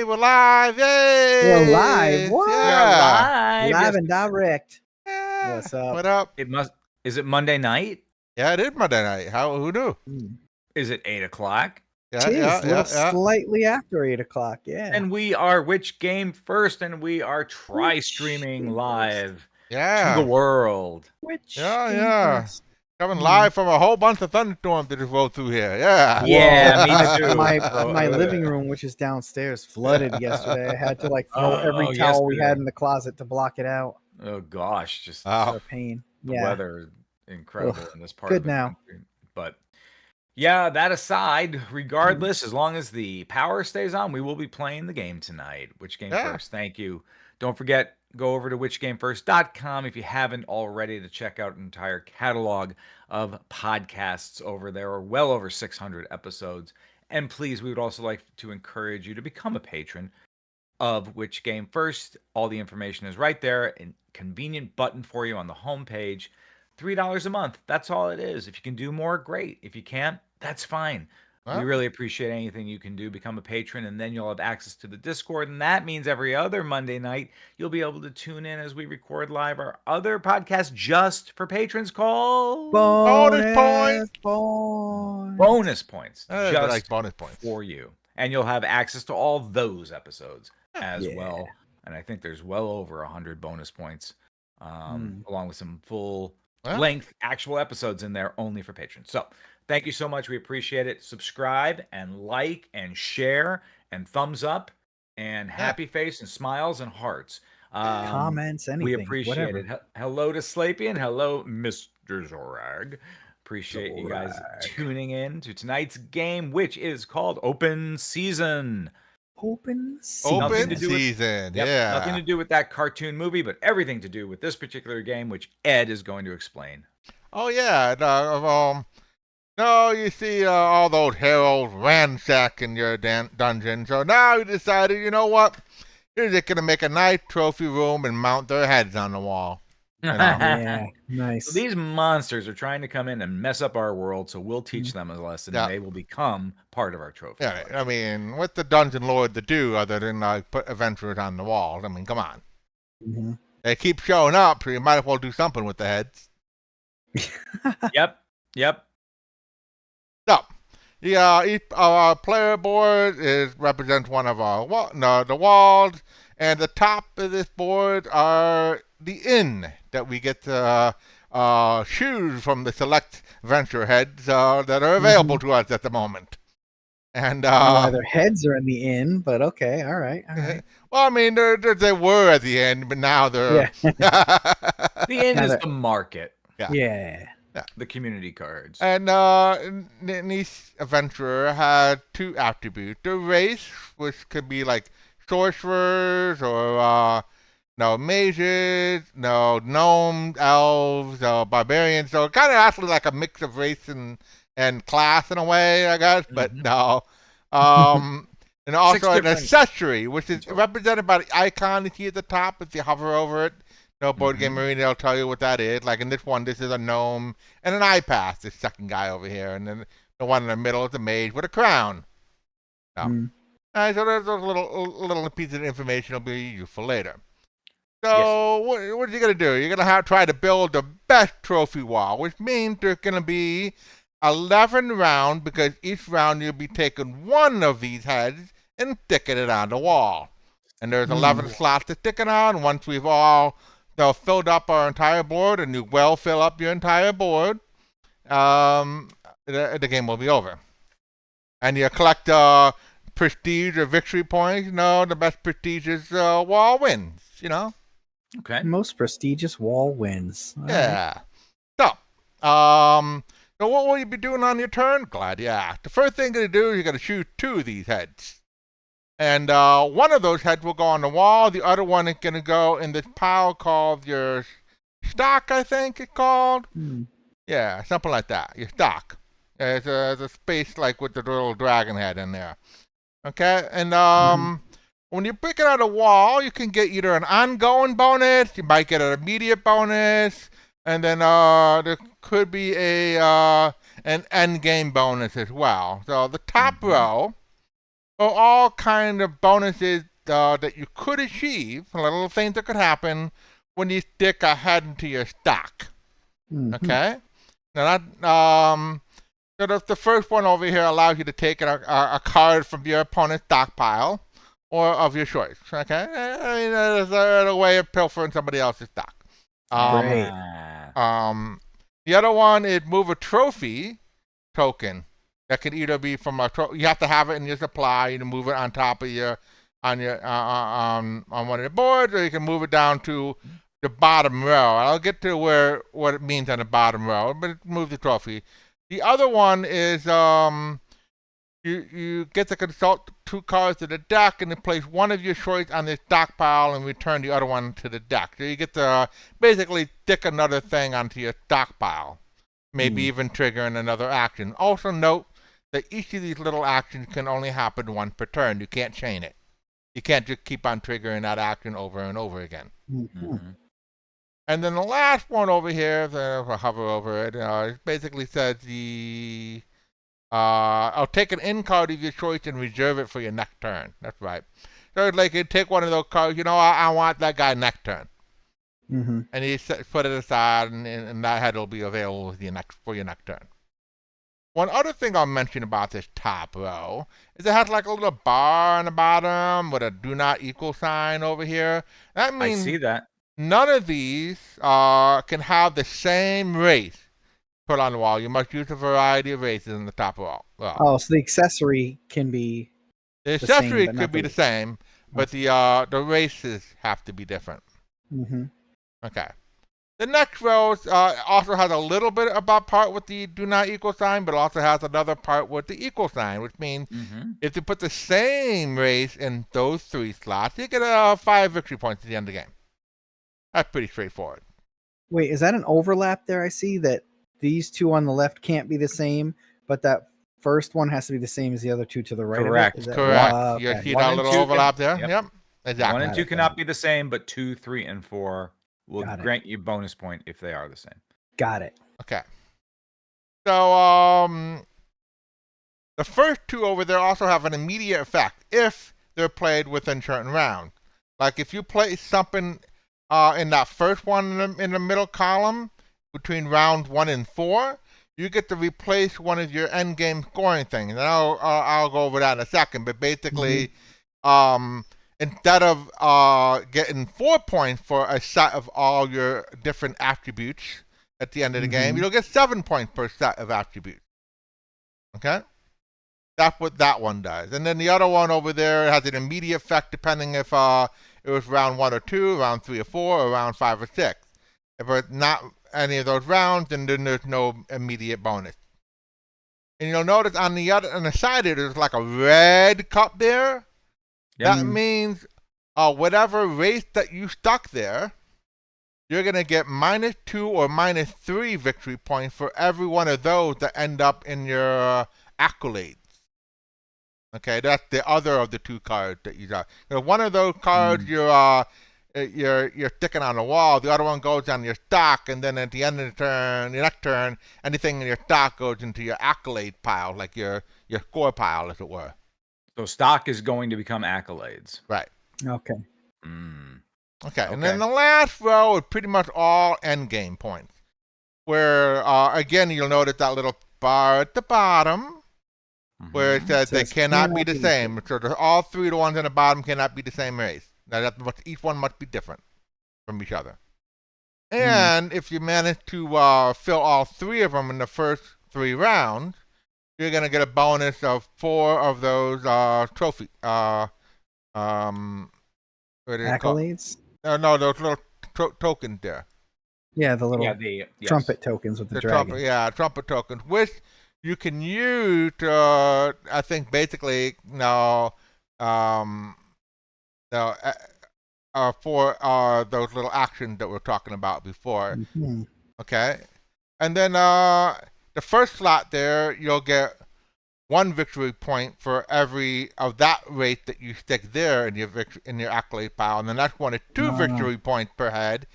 Hey, we're live! Yay! We're live. What? We are Yeah. live. Live Yes. and direct. Yeah. What's up? What up? Is it Monday night? Yeah, it is Monday night. Who knew? Is it 8 o'clock? Yeah, It is yeah, a little yeah. slightly after 8 o'clock. Yeah. And we are Which Game First, and we are Which streaming Game live to Yeah. the world. Which Yeah, game yeah. first? Coming live from a whole bunch of thunderstorms that just rolled through here. Yeah. Yeah, me Whoa. too. My living room, which is downstairs, flooded yesterday. I had to throw every Oh, towel we had yesterday. in the closet to block it out. Oh gosh, just Oh. For pain. the Yeah. weather is incredible Ugh, in this part good of the now. country. But yeah, that aside, regardless, as long as the power stays on, we will be playing the game tonight. Which Game Yeah. First? Thank you. Don't forget, go over to whichgamefirst.com if you haven't already to check out an entire catalog of podcasts over there, or well over 600 episodes. And please, we would also like to encourage you to become a patron of Which Game First. All the information is right there, a convenient button for you on the homepage. $3 a month. That's all it is. If you can do more, great. If you can't, that's fine. Huh? We really appreciate anything you can do. Become a patron, and then you'll have access to the Discord. And that means every other Monday night, you'll be able to tune in as we record live our other podcast just for patrons called Bonus points. Bonus Points. I Just like bonus points. for you. And you'll have access to all those episodes as Yeah. well. And I think there's well over 100 bonus points, along with some full Well. length actual episodes in there only for patrons. So thank you so much. We appreciate it. Subscribe and like and share and thumbs up and happy face and smiles and hearts. Comments, anything. We appreciate whatever. it. Hello to Slapey and hello, Mr. Zorag. Appreciate you guys Zorag. tuning in to tonight's game, which is called Open Season. Open season. Nothing Open to do with- season. Yep, Yeah. nothing to do with that cartoon movie, but everything to do with this particular game, which Ed is going to explain. Oh, yeah. No, you see all those heralds ransacking your dungeon. So now you decided, you know what? You're just going to make a nice trophy room and mount their heads on the wall. You know. Yeah. Nice. So these monsters are trying to come in and mess up our world, so we'll teach them a lesson, Yeah. and they will become part of our trophy. Yeah, I mean, what's the dungeon lord to do other than put adventurers on the walls? I mean, come on. Mhm. They keep showing up, so you might as well do something with the heads. Yep. So, each player board represents one of the walls, and the top of this board are the inn that we get to choose from the select venture heads that are available to us at the moment. And Their heads are in the inn, but okay, all right. well, I mean, they were at the end, but now they're. The end Now is that- the market, Yeah. the community cards. And each adventurer had two attributes: the race, which could be like sorcerers or mages, gnomes, elves, barbarians. So kind of actually like a mix of race and class in a way, I guess. But no. And also an different- accessory, which is represented by the icon you see at the top if you hover over it. Board Game Arena, they'll tell you what that is. Like in this one, this is a gnome and an eye pass, this second guy over here. And then the one in the middle is a mage with a crown. So there's a little piece of information that'll be useful later. So what are you going to do? You're going to try to build the best trophy wall, which means there's going to be 11 rounds, because each round you'll be taking one of these heads and sticking it on the wall. And there's 11 slots to stick it on. Once we've all filled up our entire board, and you fill up your entire board, the game will be over. And you collect prestige or victory points. The best prestigious wall wins, Okay. Most prestigious wall wins. All right. Yeah. So what will you be doing on your turn? Glad you asked. The first thing you're going to do is you're going to shoot two of these heads. And one of those heads will go on the wall. The other one is going to go in this pile called your stock, I think it's called. Yeah, something like that. Your stock. There's a space like with the little dragon head in there. Okay? And when you break it on the wall, you can get either an ongoing bonus, you might get an immediate bonus, and then there could be an end game bonus as well. So the top row all kind of bonuses that you could achieve, little things that could happen when you stick a head into your stack. Mhm. Okay? Now that so the first one over here allows you to take a card from your opponent's stockpile or of your choice. Okay? I mean, there's a way of pilfering somebody else's stock. Great. The other one is move a trophy token. That could either be from you have to have it in your supply. You can move it on top of your on one of the boards, or you can move it down to the bottom row. I'll get to what it means on the bottom row, but move the trophy. The other one is you get to consult 2 cards to the deck and then place one of your choice on the stockpile and return the other one to the deck. So you get to basically stick another thing onto your stockpile, maybe even triggering another action. Also note that each of these little actions can only happen once per turn. You can't chain it. You can't just keep on triggering that action over and over again. Mhm. And then the last one over here, if I hover over it, it basically says I'll take an in card of your choice and reserve it for your next turn. That's right. So it's like you take one of those cards, I want that guy next turn. Mhm. And you put it aside, and that head will be available for your next turn. One other thing I'll mention about this top row is it has like a little bar on the bottom with a do not equal sign over here. That I means see that. none of these can have the same race put on the wall. You must use a variety of races in the top row. Oh, so the accessory can be The the same, accessory but not could be the- the same, but the races have to be different. Mhm. Okay. The next row also has a little bit about part with the do not equal sign, but also has another part with the equal sign, which means if you put the same race in those 3 slots, you get 5 victory points at the end of the game. That's pretty straightforward. Wait, is that an overlap there? I see that these 2 on the left can't be the same, but that first one has to be the same as the other 2 to the right Correct. of it? Is that Correct. Ah, You okay. see 1 that and little 2 can- overlap there? yep. Yep. Exactly. 1 and 2 Got it, cannot got be the same, but 2, 3, and 4 will Got it. grant you bonus point if they are the same. Got it. Okay. So the first 2 over there also have an immediate effect if they're played within certain rounds. Like if you place something in that first one in the middle column between rounds 1 and 4, you get to replace one of your end game scoring things. And I'll go over that in a second. But basically, instead of getting 4 points for a set of all your different attributes at the end of the game, you'll get 7 points per set of attributes. Okay? That's what that one does. And then the other one over there has an immediate effect depending if it was round 1 or 2, round 3 or 4, or round 5 or 6. If it's not any of those rounds, then there's no immediate bonus. And you'll notice on the side here, there's like a red cup there. Yep. That means whatever race that you stuck there, you're going to get -2 or -3 victory points for every one of those that end up in your accolades. Okay, that's the other of the 2 cards that you got. One of those cards you're sticking on the wall. The other one goes on your stock, and then at the end of the next turn, anything in your stock goes into your accolade pile, like your score pile, as it were. So stock is going to become accolades. Right. Okay. Okay, and then the last row is pretty much all end game points, where again you'll notice that little bar at the bottom where it says they cannot be the same. So all 3 of the ones on the bottom cannot be the same race. Now each one must be different from each other. And if you manage to fill all 3 of them in the first 3 rounds, you're going to get a bonus of 4 of those trophy accolades. No, those little tokens there. Yeah, the little trumpet tokens with the dragon. Trumpet tokens, which you can use to, I think, basically for those little actions that we're talking about before. Okay, and then the first slot there, you'll get 1 victory point for every of that race that you stick there in your accolade pile, and the next one is 2 victory points per head,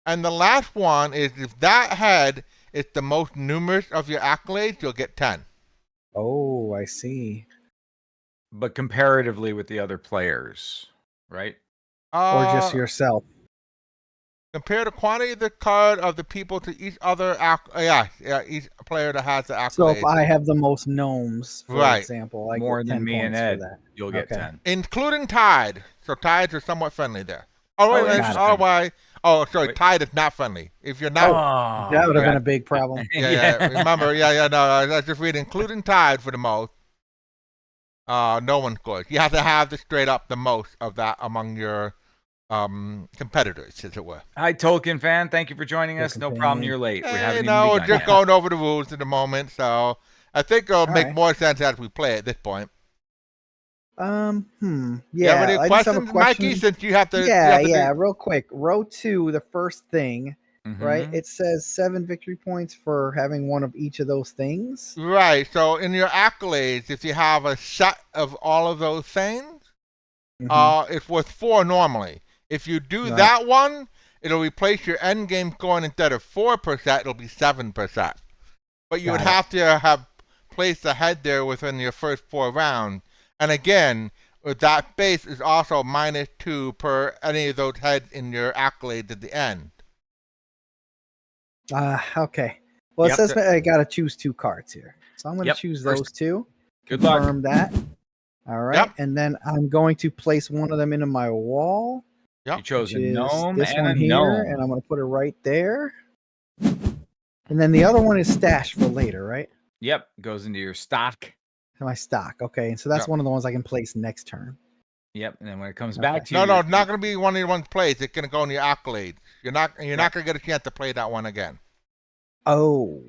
and the last one is if that head is the most numerous of your accolades, you'll get 10. Oh, I see. but comparatively with the other players, right? Or just Uh, yourself. compare the quantity of the card of the people to each other. Each player that has the So if accolades. I have the most gnomes, for Right. example, I More get than 10 me and points for Ed, that. you'll get Okay. 10. Including Tide. So Tides are somewhat friendly there. Oh, wait a minute. interesting. Otherwise, sorry, Wait. Tide is not friendly. If you're not, That would have yeah. been a big problem. Remember, no, I was just reading, including Tide for the most. No one scores. You have to have the straight up the most of that among your competitors, as it were. Hi, Tolkien fan. Thank you for joining us. Tolkien No problem. fan. You're late. We Hey, haven't no, even we're begun just yet. going over the rules at the moment, so I think it'll make right. more sense as we play at this point. Yeah. You have any I just have a questions, question. Mikey? Since you have to, Yeah. Real quick. Row 2, the first thing, right? Mhm. It says 7 victory points for having one of each of those things. Right. So in your accolades, if you have a set of all of those things, Mhm. it's worth 4 normally. If you do Right. that one, it'll replace your end game score, and instead of 4%, it'll be 7%. But you would Got it. have to have placed ahead there within your first 4 rounds. And again, with that base is also -2 per any of those heads in your accolades at the end. Okay. Well, it Yep. says I got to choose 2 cards here. So I'm going to Yep. choose First- those 2. Good luck. Confirm that. All right. Yep. And then I'm going to place one of them into my wall. You chose Which a is gnome this and one a here, gnome. and I'm going to put it right there. And then the other one is stashed for later, right? Yep. Goes into your stock. My stock. Okay. And so that's Yep. one of the ones I can place next turn. Yep. And then when it comes Okay. back to you, No, it's not going to be one of your ones plays. It's going to go in your accolades. You're not going to get a chance to play that one again. Oh.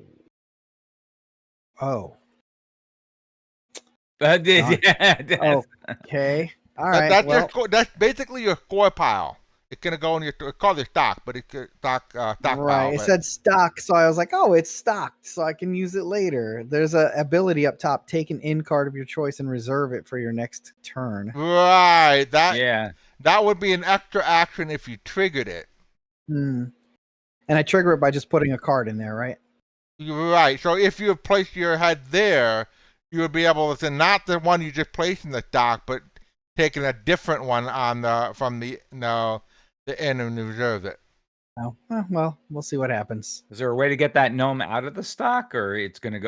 Yeah. Okay. All right. That's basically your score pile. It's going to go in your, it's called your stock, but it's stock right. pile. It said stock, so I was like, oh, it's stocked, so I can use it later. There's a ability up top: take an in card of your choice and reserve it for your next turn. Right. Yeah. That would be an extra action if you triggered it. And I trigger it by just putting a card in there, right? Right. So if you placed your head there, you would be able to not the one you just placed in the stock, but taking a different one on from the end and reserve it. Oh, well, we'll see what happens. Is there a way to get that gnome out of the stock, or it's gonna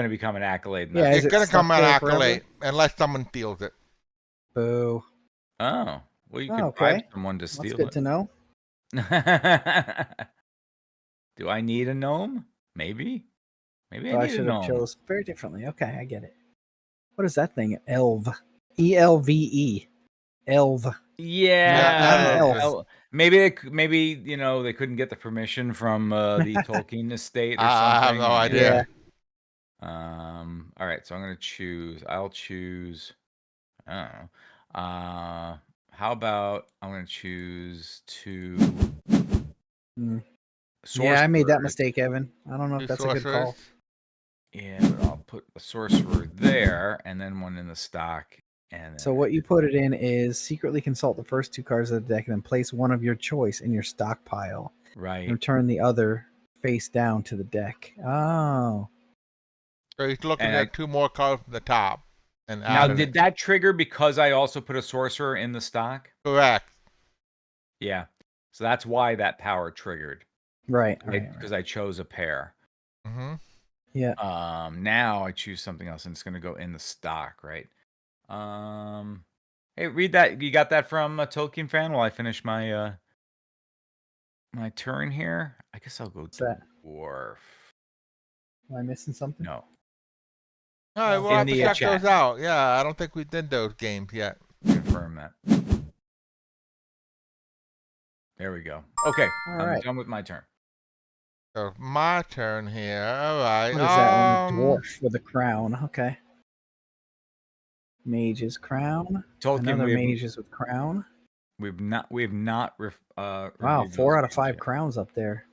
become an accolade? Yeah, It's it going to come stuck an there accolade unless someone steals it. Boo. Oh, well, you could Okay. bribe someone to That's steal good to know. it. Do I need a gnome? Maybe So I I need a should have gnome. chose very differently. Okay, I get it. What is that thing? Elve. ELVE. Elve. Yeah, elf. maybe they couldn't get the permission from the Tolkien estate or something. I have no idea. All right, so I'm gonna choose. I'll choose. I don't know. How about I'm gonna choose 2. Yeah, I made that sorcerers. mistake, Evan. I don't know if that's a good call. Yeah, but I'll put a sorcerer there and then one in the stock. And So what you put it in is secretly consult the first 2 cards of the deck and then place one of your choice in your stockpile. right. And return the other face down to the deck. Oh. So he's looking And at 2 more cards from the top. And Now, added did it. that trigger because I also put a sorcerer in the stock? Correct. Yeah. So that's why that power triggered. Right. Because I chose a pair. Mm-hmm. Yeah. Now I choose something else and it's gonna go in the stock, right? Hey, read that. You got that from a Tolkien fan while I finish my my turn here? I guess I'll go What's that? dwarf. Am I missing something? No. All right, we'll In have to the, check chat. those out. Yeah, I don't think we did those games yet. Confirm that. There we go. Okay. All I'm right. done with my turn. So my turn here. All right. What is that one? Dwarf with a crown. Okay. Mage's crown. Tolkien, Another mages with crown. we've not Wow, reviewed 4 those out of games 5 yet. crowns up there.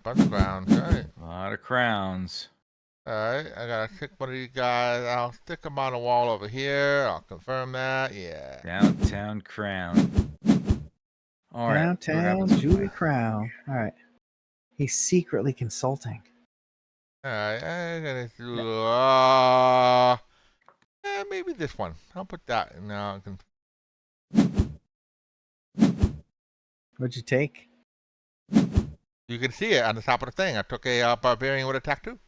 Bunch of grounds. All right. A lot of crowns. All right. I gotta pick one of you guys. I'll stick them on the wall over here. I'll confirm that. Yeah. Downtown crown. All right. Downtown Julie Crown. All right. He's secretly consulting. All right. I'm gonna do. maybe this one. I'll put that in now. What'd you take? You can see it on the top of the thing. I took a barbarian with a tattoo.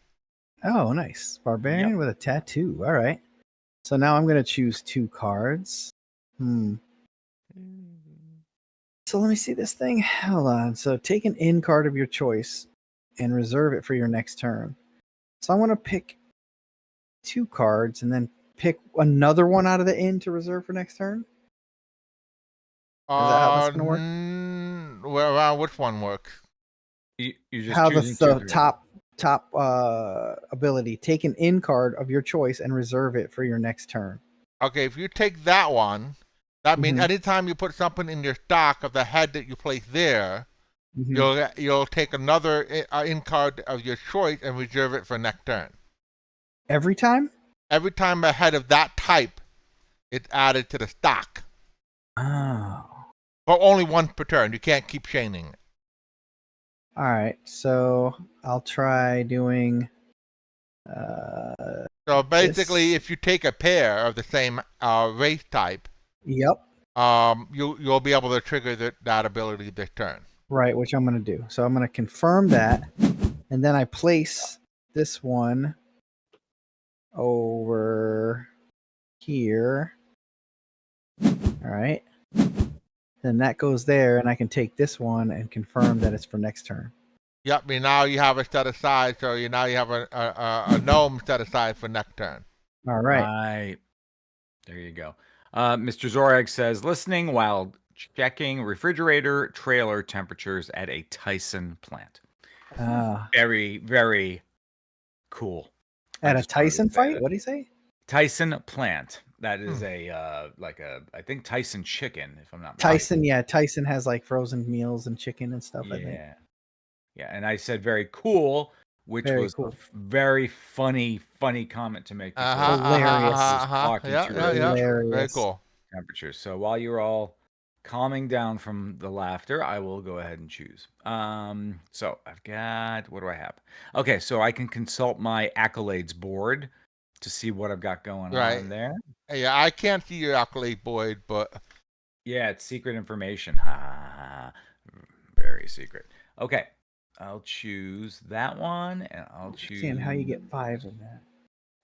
Oh, nice. Barbarian with a tattoo. All right. So now I'm going to choose 2 cards. So let me see this thing. Hold on. So take an in card of your choice and reserve it for your next turn. So I want to pick 2 cards and then pick another one out of the in to reserve for next turn. Is that how that's going to work? Well, which one works? You just How choosing the two top ability. Take an in card of your choice and reserve it for your next turn. Okay, if you take that one, that means Mhm. anytime you put something in your stock of the head that you place there, Mhm. you'll take another in card of your choice and reserve it for next turn. Every time? Every time a head of that type is added to the stock, Oh. but only one per turn. You can't keep chaining it. All right. So I'll try doing So basically, This- if you take a pair of the same race type, yep. you'll be able to trigger that ability this turn. Right, which I'm going to do. So I'm going to confirm that, and then I place this one over here. All right. Then that goes there, and I can take this one and confirm that it's for next turn. Yep. Now you have it set aside, so you have a gnome set aside for next turn. All right. Right. There you go. Mr. Zorag says, listening while checking refrigerator trailer temperatures at a Tyson plant. Very, very cool. At I a just wanted to Tyson say fight? that. What do you say? Tyson plant. That is I think Tyson chicken, if I'm not mistaken. Tyson, yeah. Tyson has like frozen meals and chicken and stuff, I think. Yeah. Yeah. And I said very cool, which Very was cool. a very funny comment to make. Hilarious. Talking to Yeah. Very Hilarious. cool. temperatures. So while you're all calming down from the laughter, I will go ahead and choose. So I've got, what do I have? Okay, so I can consult my accolades board to see what I've got going Right. on there. Yeah, I can't see your accolade board, but Yeah, it's secret information. Ha, very secret. Okay, I'll choose that one, and I'll choose Seeing how you get 5 in that.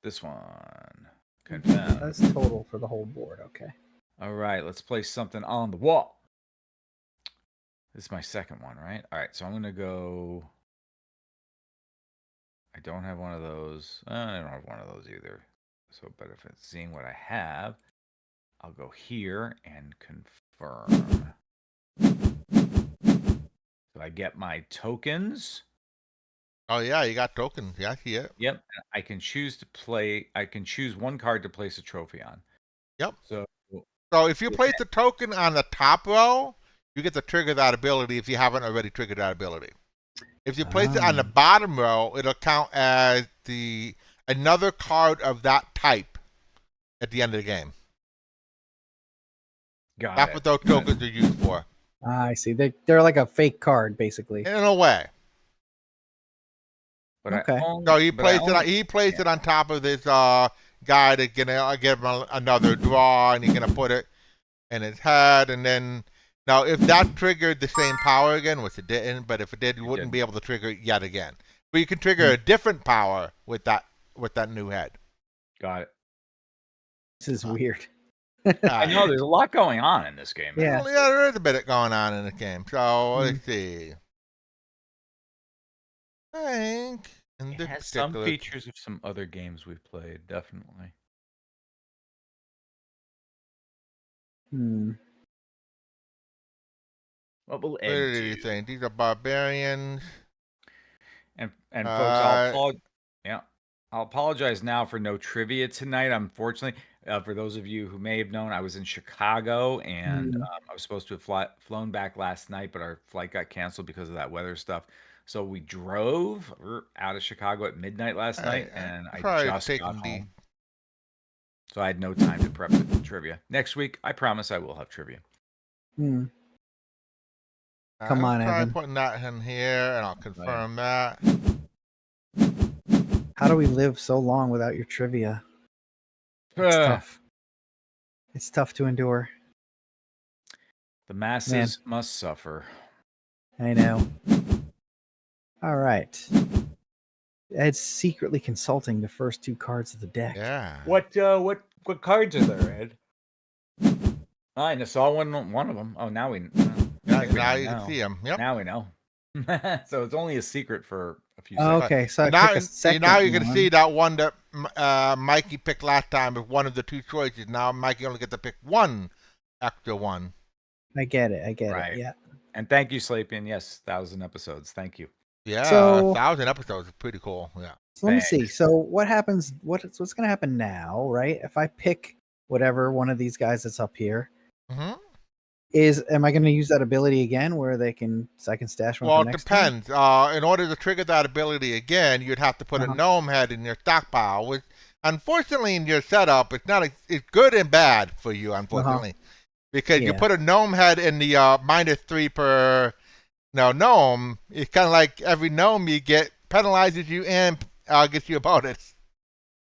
this one. Confirm. That's total for the whole board. Okay. All right, let's place something on the wall. This is my second one, right? All right, so I'm going to go. I don't have one of those. I don't have one of those either. So, but if it's seeing what I have, I'll go here and confirm. So I get my tokens. oh yeah, you got tokens. Yeah, I see it. Yep. I can choose to play. I can choose one card to place a trophy on. Yep. So So if you place the token on the top row, you get to trigger that ability if you haven't already triggered that ability. If you place it on the bottom row, it'll count as another card of that type at the end of the game. That's what those tokens are used for. I see. They're like a fake card, basically. In a way. But Okay. So he placed it on top of this guy to give him another draw, and he's gonna put it in his head, and then now if that triggered the same power again, which it didn't, but if it did, you wouldn't be able to trigger it yet again. But you can trigger a different power with that new head. Got it. This is weird. I know there's a lot going on in this game. Yeah. Well, yeah, there is a bit going on in the game. So let's see. I think in It this has some particular features of some other games we've played, definitely. What will what Ed do you do? think? These are barbarians. And folks, I'll apologize now for no trivia tonight. Unfortunately, for those of you who may have known, I was in Chicago and I was supposed to have flown back last night, but our flight got canceled because of that weather stuff. So we drove out of Chicago at midnight last night, and I just got home. So I had no time to prep the trivia. Next week, I promise I will have trivia. Come on, I'll try Evan. putting that in here, and I'll confirm that. How do we live so long without your trivia? It's Ugh. tough. It's tough to endure. The masses must suffer. I know. All right. Ed's secretly consulting the first 2 cards of the deck. Yeah. What cards are there, Ed? I saw one of them. Oh, now we. Now, I think we now know you can now. see him. Yep. Now we know. So it's only a secret for a few Oh, seconds. okay, so I now, pick a second now you can one. see that one that Mikey picked last time is one of the 2 choices. Now Mikey only gets to pick one extra one. I get it. Right. Yeah. And thank you, Slapian. Yes, 1,000 episodes. Thank you. Yeah, So- 1,000 episodes is pretty cool. Yeah. So let me see. Thanks. So what happens? What's going to happen now, right? If I pick whatever one of these guys that's up here, hmm am I going to use that ability again, where I can stash one Well, for it next turn? depends. In order to trigger that ability again, you'd have to put Uh-huh. a gnome head in your stockpile. Which, unfortunately, in your setup, it's not. It's good and bad for you, unfortunately, because you Yeah. put a gnome head in the -3 per gnome. It's kind of like every gnome you get penalizes you and gets you a bonus.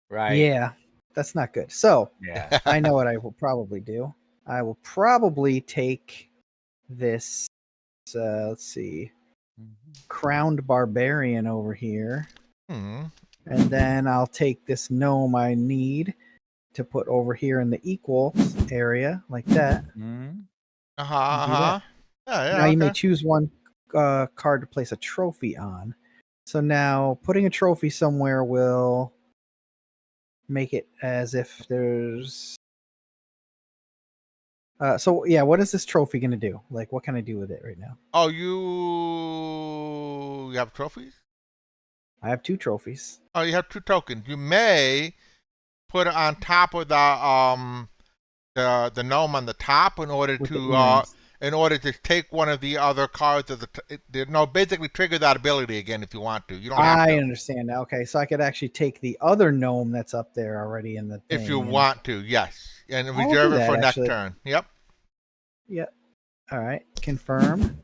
Right. Yeah, that's not good. So Yeah. I know what I will probably do. I will probably take this. Let's see, crowned barbarian over here, Hmm. and then I'll take this gnome I need to put over here in the equal area, like that. Mhm. Uh huh. Uh Do huh. Yeah. Now you may Okay. choose one card to place a trophy on. So now putting a trophy somewhere will make it as if there's. So yeah, what is this trophy going to do? Like, what can I do with it right now? Oh, you have trophies? I have 2 trophies. Oh, you have 2 tokens. You may put it on top of the gnome on the top in order With the to earrings. take one of the other cards of basically trigger that ability again if you want to. You don't have I to understand now. Okay, so I could actually take the other gnome that's up there already in the thing. if you and- want to. Yes, and I'll reserve do it that, for next actually. turn. Yep. All right, confirm.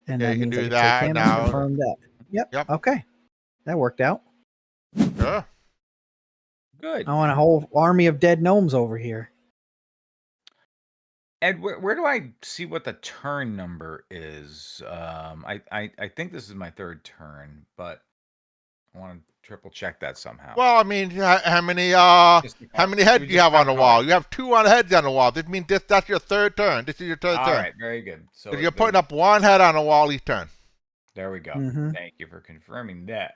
And Yeah, that you can means I do can that take him now. and confirm that. Yep. Yep. Okay, that worked out. Sure. Good. I want a whole army of dead gnomes over here. Ed, where do I see what the turn number is? I think this is my 3rd turn, but I want to triple check that somehow. Well, I mean, how many heads do you have on the wall? You have 2 heads on the wall. This means that's your 3rd turn. This is your 3rd All turn. right, very good. So You're putting up 1 head on the wall each turn. There we go. Mhm. Thank you for confirming that.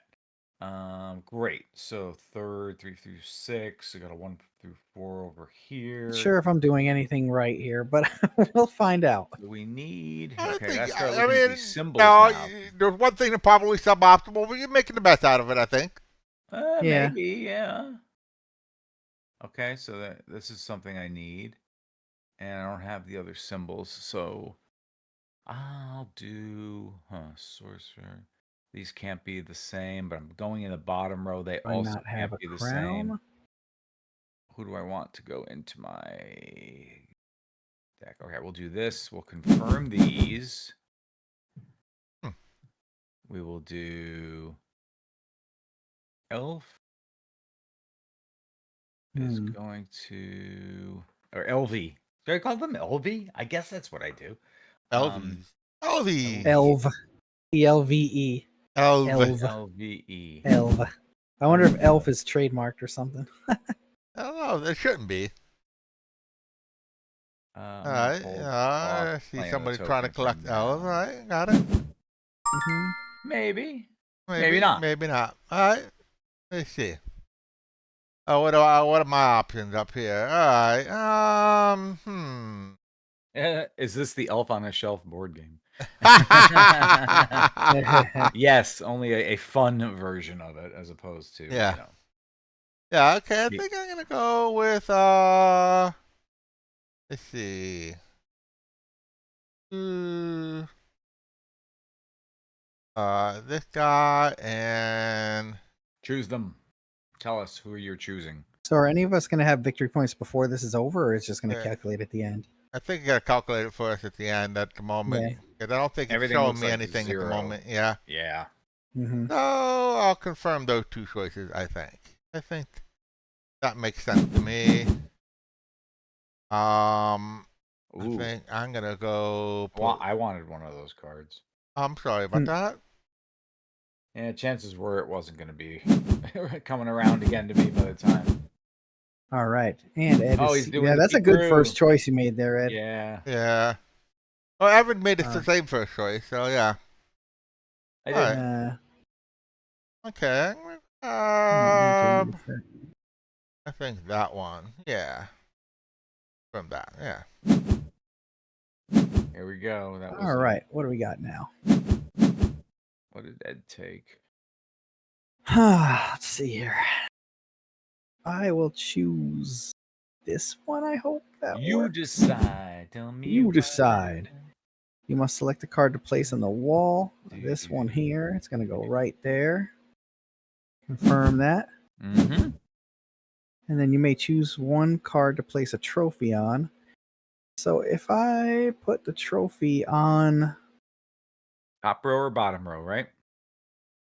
Great. So 3rd, 3 through 6. I got a 1 through 4 over here. Sure, if I'm doing anything right here, but we'll find out. What do we need? I Okay, think- let's start I looking at mean, these symbols no, now. there's one thing that's probably suboptimal, but you're making the best out of it, I think. Yeah. Maybe, yeah. Okay, so this is something I need, and I don't have the other symbols, so I'll do sorcerer. These can't be the same, but I'm going in the bottom row. They Do I also not can't have a be the crown? same. Who do I want to go into my deck? Okay, we'll do this. We'll confirm these. Hmm. We will do elf is Hmm. going to, or LV. Do I call them LV? I guess that's what I do. Elvies. Elvies. Elv. ELVE. Elv. Elv. LVE. Elv. I wonder if elf is trademarked or something. I don't know. There shouldn't be. I'm All gonna right. hold I off see playing somebody the trying to token collect for elves. All now. right. Got it. Mhm. Maybe. Maybe not. Maybe not. All right. Let's see. Oh, what are my options up here? All right. Is this the Elf on a Shelf board game? Yeah. Yes, only a fun version of it as opposed to, Yeah. you know. Yeah. Okay. I Yeah. think I'm gonna go with Let's see. This guy and Choose them. Tell us who you're choosing. So are any of us going to have victory points before this is over, or is it just going to Yeah. calculate at the end? I think you gotta calculate it for us at the end at the moment. Yeah. 'Cause I don't think it's Everything showing looks me like anything at the 0. moment. Yeah. Yeah. Mm-hmm. So I'll confirm those 2 choices, I think. I think that makes sense to me. I Ooh, think I'm gonna go. I wanted one of those cards. I'm sorry about Hmm. that. Yeah, chances were it wasn't going to be coming around again to me by the time. All right, and Ed Oh, is he's doing yeah. the That's a good Pikachu. first choice you made there, Ed. Yeah, Yeah. Well, Evan made it the Uh, same first choice, so yeah. I All did. right. Uh, Okay. mm, I think that one. Yeah. From that. Yeah. Here we go. That was all right, what do we got now? What did Ed take? Let's see here. I will choose this one. I hope that You works. decide. Tell me. You what- decide. You must select a card to place on the wall. Do This you- one here. It's going to go right there. Confirm that. Mm-hmm. And then you may choose one card to place a trophy on. So if I put the trophy on, Top row or bottom row, right?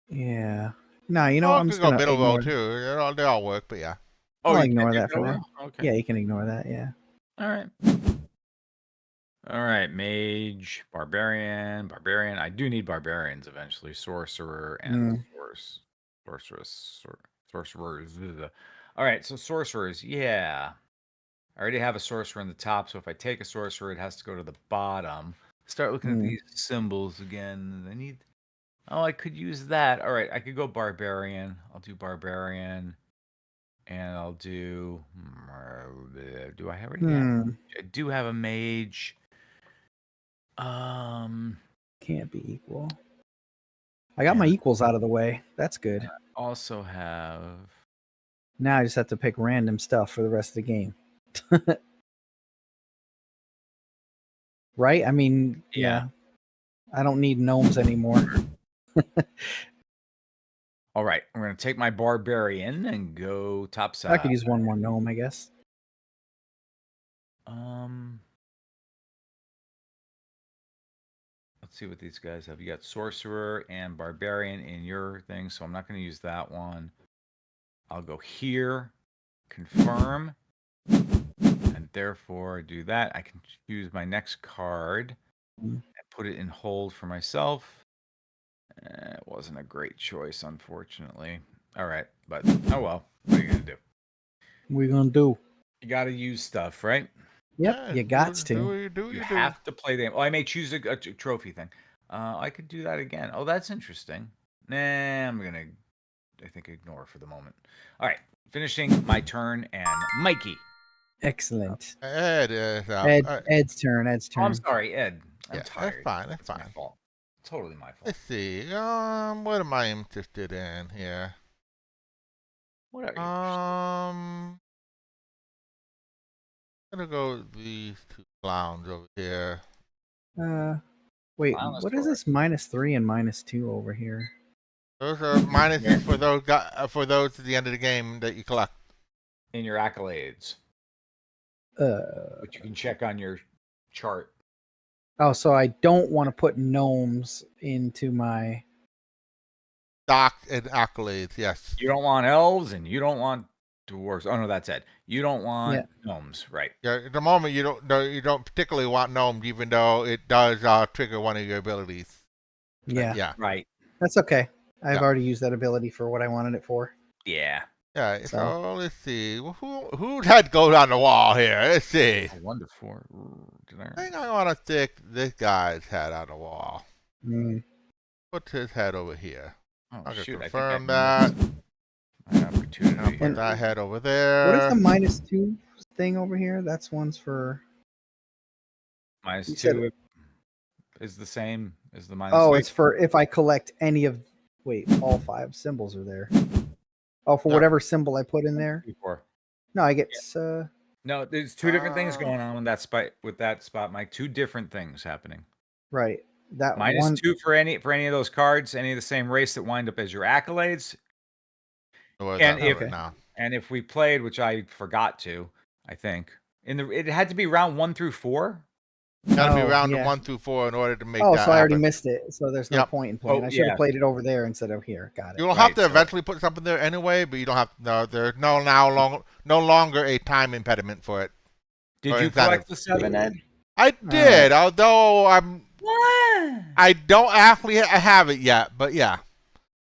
yeah. No, you know, Oh, I'm it just could go gonna middle row ignore. too. They all work, but yeah. I'll you ignore can't do that for middle now. row? Okay. Yeah, you can ignore that. Yeah. All right. All right, mage, barbarian. I do need barbarians eventually. Sorcerer and sorcerers. All right, so sorcerers. Yeah, I already have a sorcerer in the top. So if I take a sorcerer, it has to go to the bottom. Start looking at these symbols again. I need. Oh, I could use that. All right, I could go barbarian. I'll do barbarian, and I'll do. Do I already have? I do have a mage. Can't be equal. I got my equals out of the way. That's good. Also have. Now I just have to pick random stuff for the rest of the game. Right? I mean, yeah. I don't need gnomes anymore. All right, I'm gonna take my barbarian and go top side. I could use one more gnome, I guess. Let's see what these guys have. You got sorcerer and barbarian in your thing, so I'm not going to use that one. I'll go here, confirm, and therefore do that. I can choose my next card and put it in hold for myself. It wasn't a great choice, unfortunately. All right, but oh well. What are you gonna do? We're gonna do. You got to use stuff, right? Yep, Yeah, you got to. You have to play the. Oh, I may choose a trophy thing. I could do that again. Oh, that's interesting. Nah, I'm gonna. I think ignore for the moment. All right, finishing my turn, and Mikey. Excellent. Ed is up. Ed's turn. Ed's Oh, I'm turn. sorry, Ed. I'm Yeah, tired. that's fine. That's It's my fine. fault. Totally my fault. Let's see. What am I interested in here? What are you? I'm gonna go with these two clowns over here. Wait, Clown what is this -3 and -2 over here? Those are minuses for those at the end of the game that you collect. In your accolades, which you can check on your chart. Oh, so I don't want to put gnomes into my. Doc and accolades, yes. You don't want elves, and you don't want dwarves. Oh no, that's Ed. You don't want gnomes, right? Yeah, at the moment you don't particularly want gnomes, even though it does trigger one of your abilities. Yeah. Yeah. Right. That's okay. I've already used that ability for what I wanted it for. Yeah. Yeah. So let's see. Whose head goes on the wall here? Let's see. 1 to 4. Did I think I want to stick this guy's head on the wall. Put his head over here. Oh, I can shoot, confirm that. My opportunity. I'll put that head over there. What is the -2 thing over here? That's one's for. -2 is the same as the -3. Oh, it's for if I collect any of. Wait, all 5 symbols are there. Oh, for whatever symbol I put in there. 4. No, I get. No, there's 2 different things going on with that spot, Mike. 2 different things happening. Right. That -2 for any of those cards, any of the same race that wind up as your accolades. And if we played, which I forgot to, I think it had to be round 1 through 4. Gotta be round 1 through 4 in order to make that so I already happen. missed it. So there's no point in playing. I should have played it over there instead of here. Got it. You'll have to eventually put something there anyway, but you don't have. No, there's no longer a time impediment for it. Did Or you is that collect a- the 7, Ed? I did, although What? I don't actually have it yet. But yeah,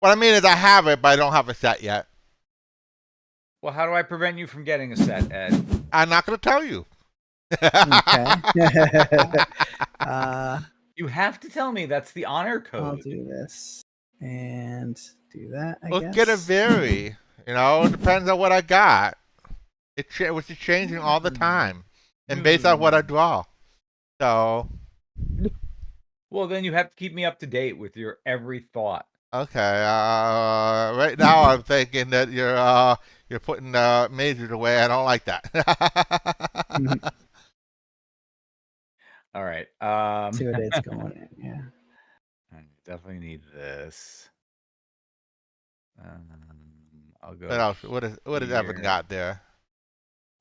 what I mean is I have it, but I don't have a set yet. Well, how do I prevent you from getting a set, Ed? I'm not going to tell you. Okay. You have to tell me. That's the honor I'll code. do this and do that. I Well, guess. get a vary. You know, it depends on what I got. It was changing all the time, and based on what I draw. So Well, then you have to keep me up to date with your every thought. okay. Right now I'm thinking that you're putting majors away. I don't like that. All right. See what it's going in. Yeah. I definitely need this. I'll go. What else? What has Evan here. got there?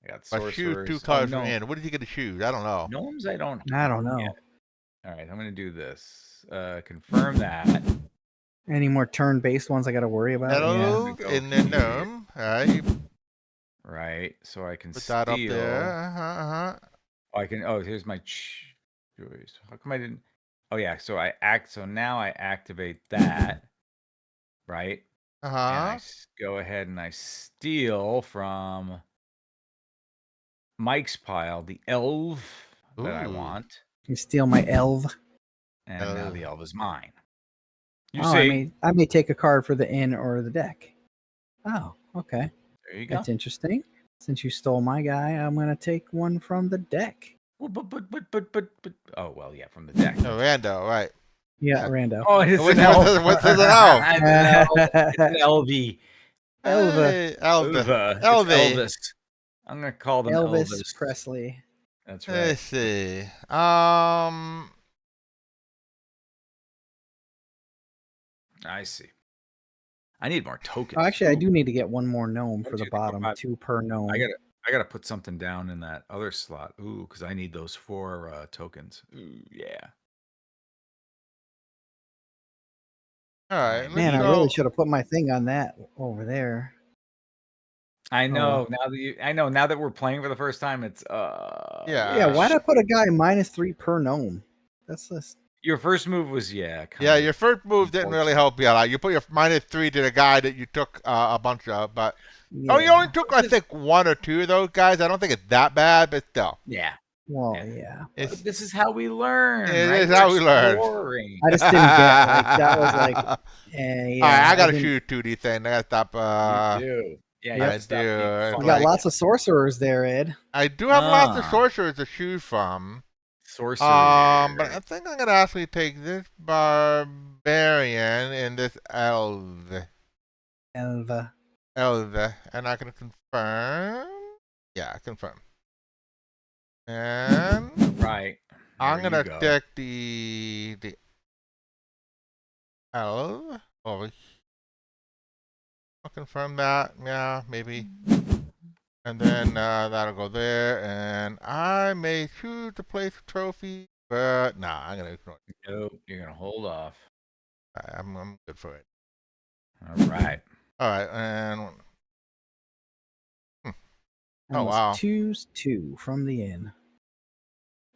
I got I shoot sorcerers. 2 cards no. from in. What is he gonna shoot? I don't know. Gnomes, I don't. I don't know. yet. All right, I'm gonna do this. Confirm that. Any more turn-based ones I got to worry about? Yeah. Hello, Go in the here. gnome. All right, Right, so I can put steal. that up there. Oh, I can. Oh, here's my choice. How come I didn't? Oh yeah, so So now I activate that. Right. And I go ahead and I steal from Mike's pile the elf that I Ooh. want, You steal my elf. and now the elf is mine. You Oh, see, I may take a card for the inn or the deck. Oh, okay. there you go. That's interesting. Since you stole my guy, I'm gonna take one from the deck. Well, but. Oh well, yeah, from the deck. Oh, Rando, right? Yeah, Yeah. Rando. Oh, it's What's an elf. what's an elf? It's an LV. Elva. Hey, Elva. It's Elvi. Elvis. I'm gonna call them Elvis Elvis. Presley. That's right. Let's see. I see. I need more tokens. Oh, actually, I Ooh, do need to get one more gnome for 1, the 2, 3, 4, bottom. 5. 2 per gnome. I gotta put something down in that other slot. Ooh, because I need those 4 tokens. Ooh, yeah. All right. Man, I let's really go. should have put my thing on that over there. I know. well. Now that we're playing for the first time, it's Yeah. Yeah, why'd I put a guy -3 per gnome? That's just Your first move was Yeah, kinda your first move didn't really help you a lot. You put your -3 to the guy that you took a bunch of, but oh, you only took I think 1 or 2 of those guys. I don't think it's that bad, but still, yeah. well, Yeah. yeah. it's This is how we learn. It right? is how We're we learn. exploring. I just didn't get like that was like All yeah. right, I gotta didn't- shoot 2D thing. I gotta stop. You do. Yeah, you Yep. have to stop being I do. You funny. got like- lots of sorcerers there, Ed. I do have lots of Ah. sorcerers to choose from. Sorcery. But I think I'm gonna actually take this barbarian and this elf, Elva. and I can confirm. Yeah, confirm. And Right. I'm There gonna you go. take the elf over. I'll confirm that. Yeah, maybe. And then that'll go there, and I may choose to place a trophy, but nah, I'm gonna ignore it. Nope, you're gonna hold off. I'm good for it. All right. All right, and That was wow. 2 from the inn.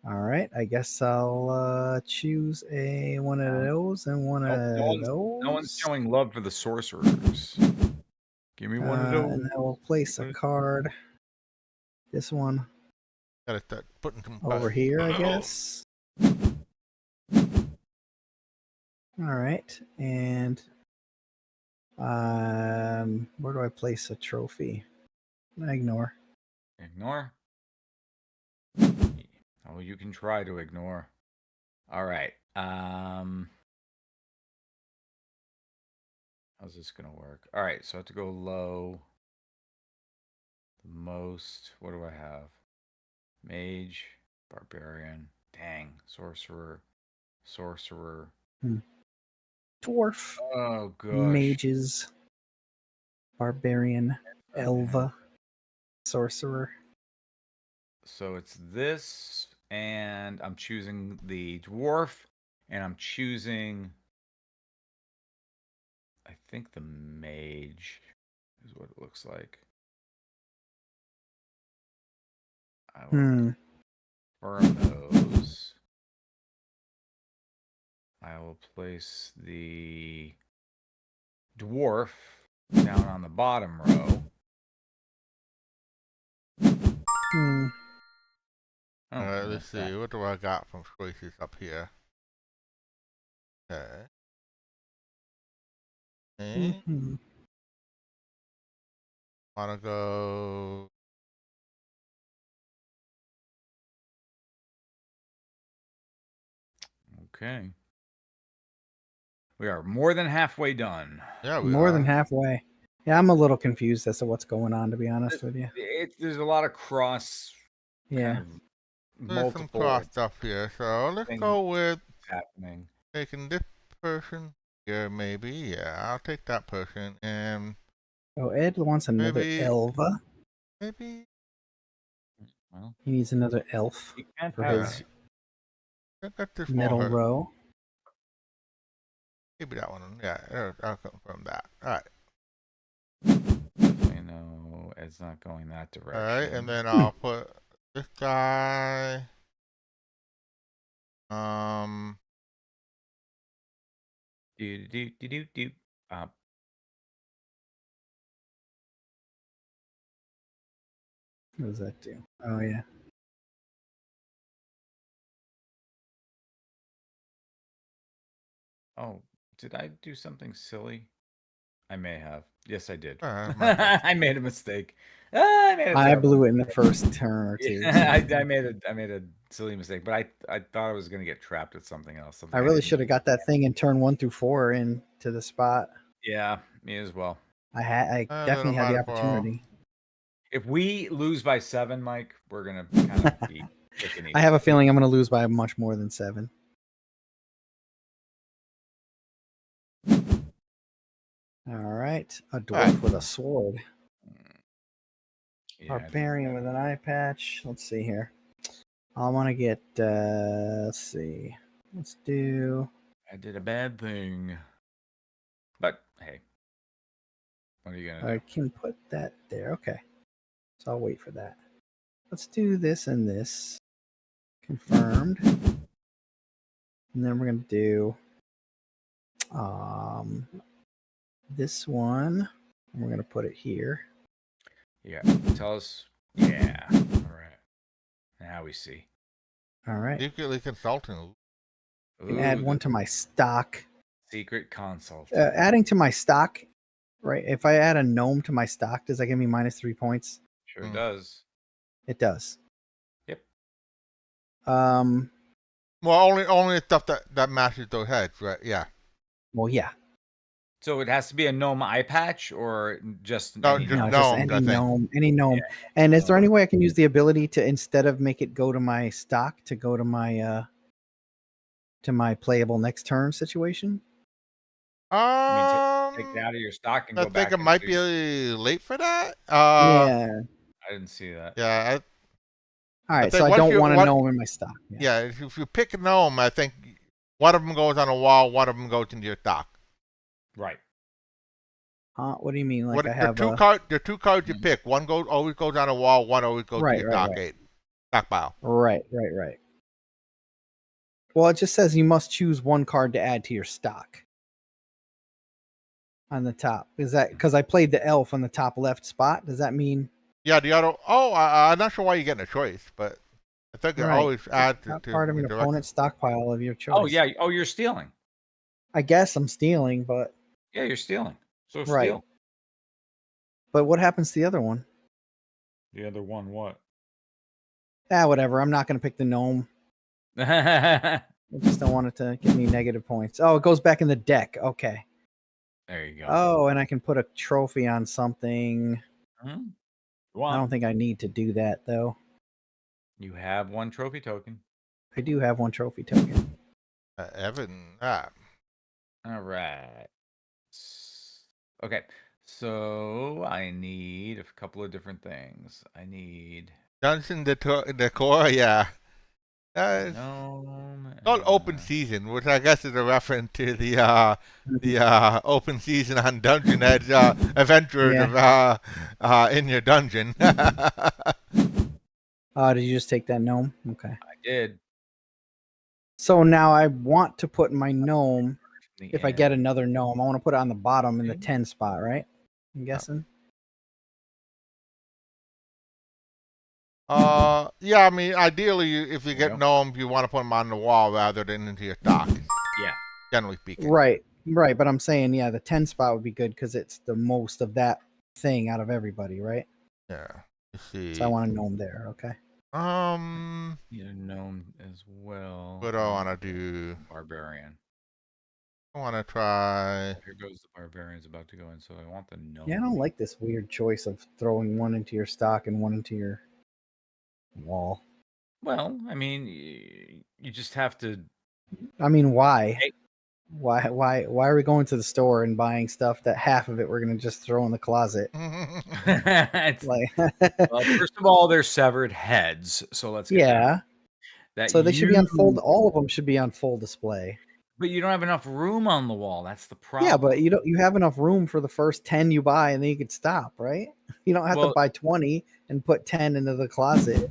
All right, I guess I'll choose one of those and one of those. No one's showing love for the sorcerers. Give me one of those. And I will place a card. This one Gotta start putting some over here, I guess. All right, and where do I place a trophy? Ignore. Ignore. Oh, you can try to ignore. All right. How's this gonna work? All right, so I have to go low. The most. What do I have? Mage, barbarian. Dang, sorcerer. Dwarf, Oh gosh. mages, barbarian, elva, sorcerer. So it's this, and I'm choosing the dwarf, and I'm choosing, I think the mage is what it looks like. confirm those. I will place the dwarf down on the bottom row. Hmm. Oh, All right, what's let's see. that? What do I got from choices up here? Okay. Okay. Mhm. Wanna go? Okay. We are more than halfway done. Yeah, we More are. than halfway. Yeah, I'm a little confused as to what's going on, to be honest with you. There's a lot of cross Yeah. kind of There's some multiple cross stuff here, so let's things go with happening. taking this person here. Maybe, yeah, I'll take that person, and Oh, Ed wants another maybe, Elva. maybe. Well, He needs another elf you can't for have his I got this middle for her. row. Maybe that one. Yeah, I'll confirm that. All right. I know Ed's not going that direction. All right, and then I'll put this guy. Do. What does that do? Oh, yeah. Oh, did I do something silly? I may have. Yes, I did. My bad. I made a mistake. I made a I terrible blew it in the first turn or two. Yeah, I made a silly mistake, but I thought I was gonna get trapped at something else. Something I really didn't- should have got that thing in turn 1 through 4 into the spot. Yeah, me as well. I then definitely I had the might as well. opportunity. If we lose by 7, Mike, we're gonna kind of be kicking each I have a other. feeling I'm going to lose by much more than 7. All right. A dwarf with a sword. Yeah, Barbarian with an eye patch. Let's see here. I want to get, let's see. Let's do, I did a bad thing. But hey, what are you gonna I do? can put that there. Okay. So I'll wait for that. Let's do this and this. Confirmed. And then we're going to do this one. And we're going to put it here. Yeah, tell us. Yeah, all right. Now we see. All right. Secretly consulting. I can add Ooh, one to my stock. secret consult. Adding to my stock, right? If I add a gnome to my stock, does that give me -3 points? Sure does. It does. Yep. Well, only stuff that matches those heads, right? Yeah. Well, yeah. So it has to be a gnome eye patch or just No, any just No, gnome? just gnomes, I any think. gnome. Any gnome. Yeah. And is there any way I can use the ability to, instead of make it go to my stock, to go to my playable next turn situation? Take it out of your stock and I go back. think it might into- be late for that. Yeah. I didn't see that. Yeah. All right. think So I once don't you- want a what- gnome in my stock. Yeah. If you pick a gnome, I think one of them goes on a wall, one of them goes into your stock. Right. What do you mean? Like I have the two cards you pick. One always goes on a wall. One always goes Right, to your right, stockpile. Right. Well, it just says you must choose one card to add to your stock on the top. Is that because I played the elf on the top left spot? Does that mean Yeah. The other. Oh, I'm not sure why you're getting a choice, but I think it Right. always adds top to part of an the opponent's stockpile of your choice? Oh yeah. Oh, you're stealing. I guess I'm stealing, but Yeah, you're stealing. So Right. steal. what happens to the other one? The other one, what? Whatever. I'm not going to pick the gnome. There I just don't want it to give me negative points. Oh, it goes back in the deck. Okay. you go. Oh, and I can put a trophy on something. Go I on. don't think I need to do that though. You have one trophy token. I do have one trophy token. Evan. All right. Okay. So I need a couple of different things. I need Dungeon Decor. Yeah. gnome. Called Open Season, which I guess is a reference to the open season on Dungeon Edge adventures in your dungeon. Did you just take that gnome? Okay. I did. So now I want to put my gnome. The If I end. get another gnome, I want to put it on the bottom in the Okay. 10 spot, right? I'm guessing. Yeah, I mean, ideally, if you There you get go. gnomes, you want to put them on the wall rather than into your stock, Yeah. generally speaking. Right. But I'm saying, yeah, the 10 spot would be good because it's the most of that thing out of everybody, right? Yeah. Let's see. So I want a gnome there. Okay. Need a gnome as well. What do I want to do? Barbarian. I want to try. Here goes the barbarian's about to go in, so I want the gnome. Yeah, I don't like this weird choice of throwing one into your stock and one into your wall. Well, I mean, you just have to. I mean, why? Hey. Why are we going to the store and buying stuff that half of it we're gonna just throw in the closet? It's, Like, well, first of all, they're severed heads, so let's get that. So they should be on full. All of them should be on full display. But you don't have enough room on the wall. That's the problem. Yeah, but you have enough room for the first 10 you buy, and then you could stop, right? You don't have to buy 20 and put 10 into the closet.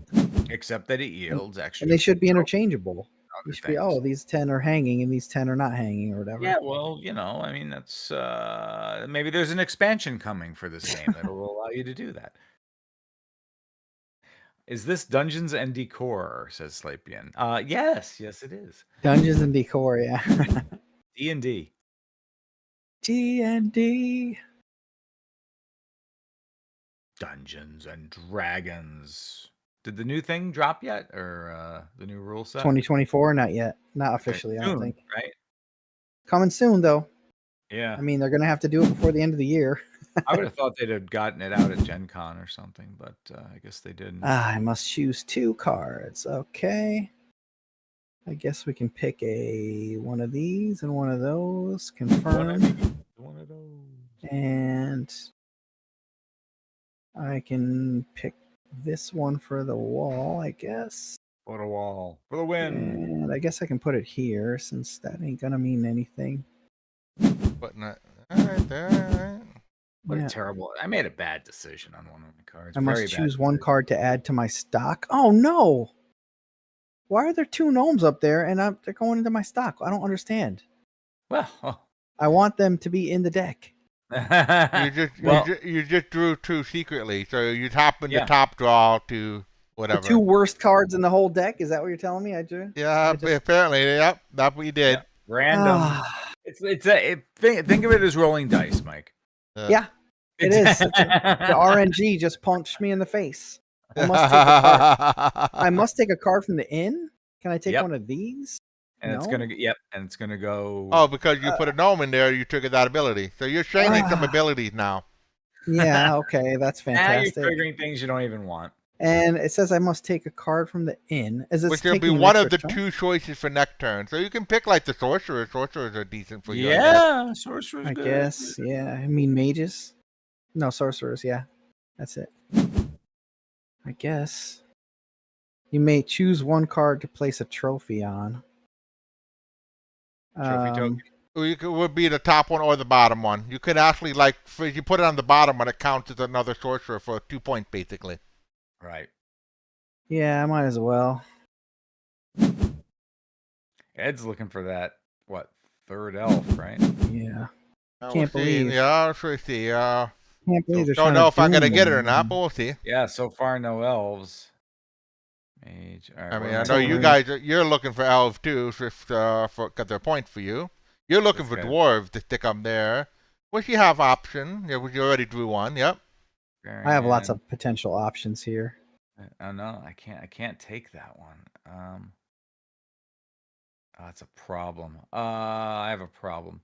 Except that it yields extra. And they should be interchangeable. You should be, these 10 are hanging and these 10 are not hanging or whatever. Yeah, well, I mean, that's maybe there's an expansion coming for this game that will allow you to do that. Is this Dungeons and Decor? Says Slapian. Yes, it is. Dungeons and Decor, yeah. D&D. D&D. Dungeons and Dragons. Did the new thing drop yet, or the new rule set? 2024, not yet, not officially. Soon, I don't think. Right. Coming soon, though. Yeah. I mean, they're gonna have to do it before the end of the year. I would have thought they'd have gotten it out at Gen Con or something, but I guess they didn't. I must choose 2 cards. Okay. I guess we can pick one of these and one of those. Confirm. One of those. And I can pick this one for the wall, I guess. For the wall. For the win. And I guess I can put it here since that ain't gonna mean anything. But not. All right, there. All right. What a terrible. I made a bad decision on one of my cards. I must choose one card to add to my stock. Oh no! Why are there 2 gnomes up there and they're going into my stock? I don't understand. Well, I want them to be in the deck. You just drew 2 secretly, so you happened to top draw to whatever. The 2 worst cards in the whole deck. Is that what you're telling me? I drew. Yeah, apparently. Yep, that's what you did. Yeah, random. Think of it as rolling dice, Mike. Yeah, it is. The RNG just punched me in the face. I must take a card from the inn. Can I take one of these? And it's gonna go. Oh, because you put a gnome in there, you triggered that ability. So you're shading some abilities now. Yeah, okay, that's fantastic. Now you're triggering things you don't even want. And it says I must take a card from the inn. Which will be one of the 2 choices for next turn. So you can pick like the sorcerer. Sorcerers are decent for you. Yeah, sorcerers. I guess. Yeah, I mean mages. No, sorcerers. Yeah, that's it. I guess. You may choose one card to place a trophy on. Trophy token. Would be the top one or the bottom one. You could actually if you put it on the bottom one, it counts as another sorcerer for 2 points basically. Right. Yeah, I might as well. Ed's looking for that, 3rd elf, right? Yeah. Can't believe. Yeah, we'll see. Can't believe they're don't know if I'm going to get it or not, but we'll see. Yeah, so far no elves. Mage. All right, I mean, I know you guys, you're looking for elves too, because they're points for you. You're looking for dwarves to stick them there. Which you have option. Yeah, you already drew one. Yep. I have lots of potential options here. Oh no, I can't take that one. That's a problem. I have a problem.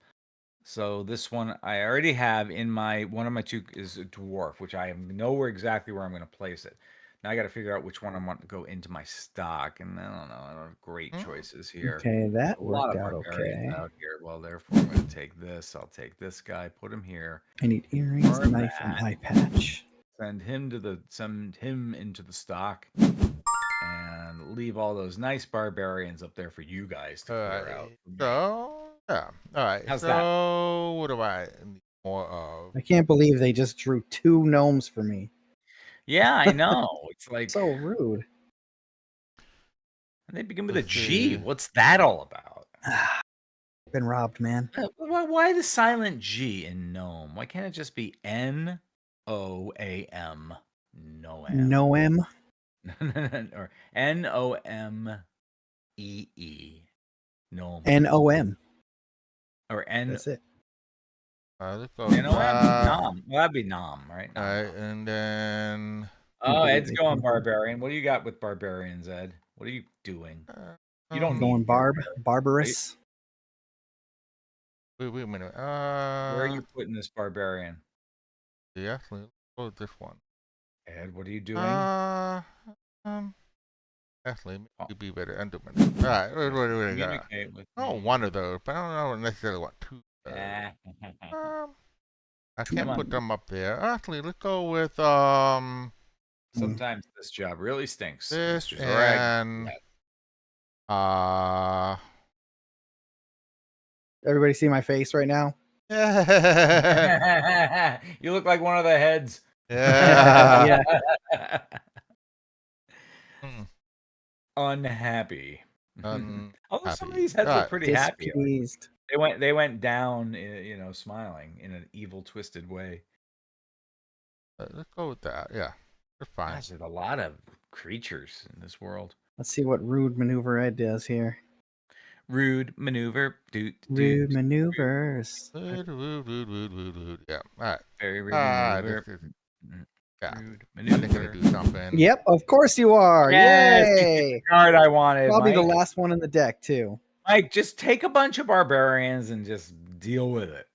So this one I already have in one of my 2 is a dwarf, which I know exactly where I'm going to place it. Now I got to figure out which one I want to go into my stock, and I don't know. I don't have great choices here. Okay, that worked out okay. Out here. Well, therefore I'm going to take this. I'll take this guy, put him here. I need earrings, knife, and eye patch. Send him into the stock, and leave all those nice barbarians up there for you guys to clear out. So yeah, all right. How's so that? What do I need more of? I can't believe they just drew 2 gnomes for me. Yeah, I know. It's like so rude. They begin with a Let's G. see. What's that all about? Been robbed, man. Why the silent G in gnome? Why can't it just be Noam? Noam. Noem. Or Nomee. Gnome. Nom. Or N. That's it. Let's go. Nom. Nom. Well, that'd be Nom, right? All right, and then. Oh, Maybe Ed's they going can- barbarian. What do you got with barbarians, Ed? What are you doing? You don't Going need barbarous. Wait a minute. Where are you putting this barbarian? Yeah, let's go with this one. Ed, what are you doing? Actually, Oh. maybe be better. End a minute. All right, what do we got? Communicate with Oh, me. one of those, but I don't necessarily want two. I can't Come put on. them up there. Actually, let's go with Sometimes this job really stinks. this Mr. Zorag. and Everybody see my face right now? yeah. You look like one of the heads. Yeah. Mm, Unhappy. Although some of unhappy. these heads are Alright. pretty happy. Displeased. They went down, smiling in an evil, twisted way. Let's go with that. Yeah, that's fine. Gosh, there's a lot of creatures in this world. Let's see what rude maneuver Ed does here. Rude maneuver. Rude maneuvers. Rude. Yeah. All right. Very rude Ah, maneuver. this is, yeah. Rude I think I'm maneuver. gonna do something. Yep, of course you are. Yes, you Yay! Card I wanted. Probably the Mike. last one in the deck too. Mike, just take a bunch of barbarians and just deal with it.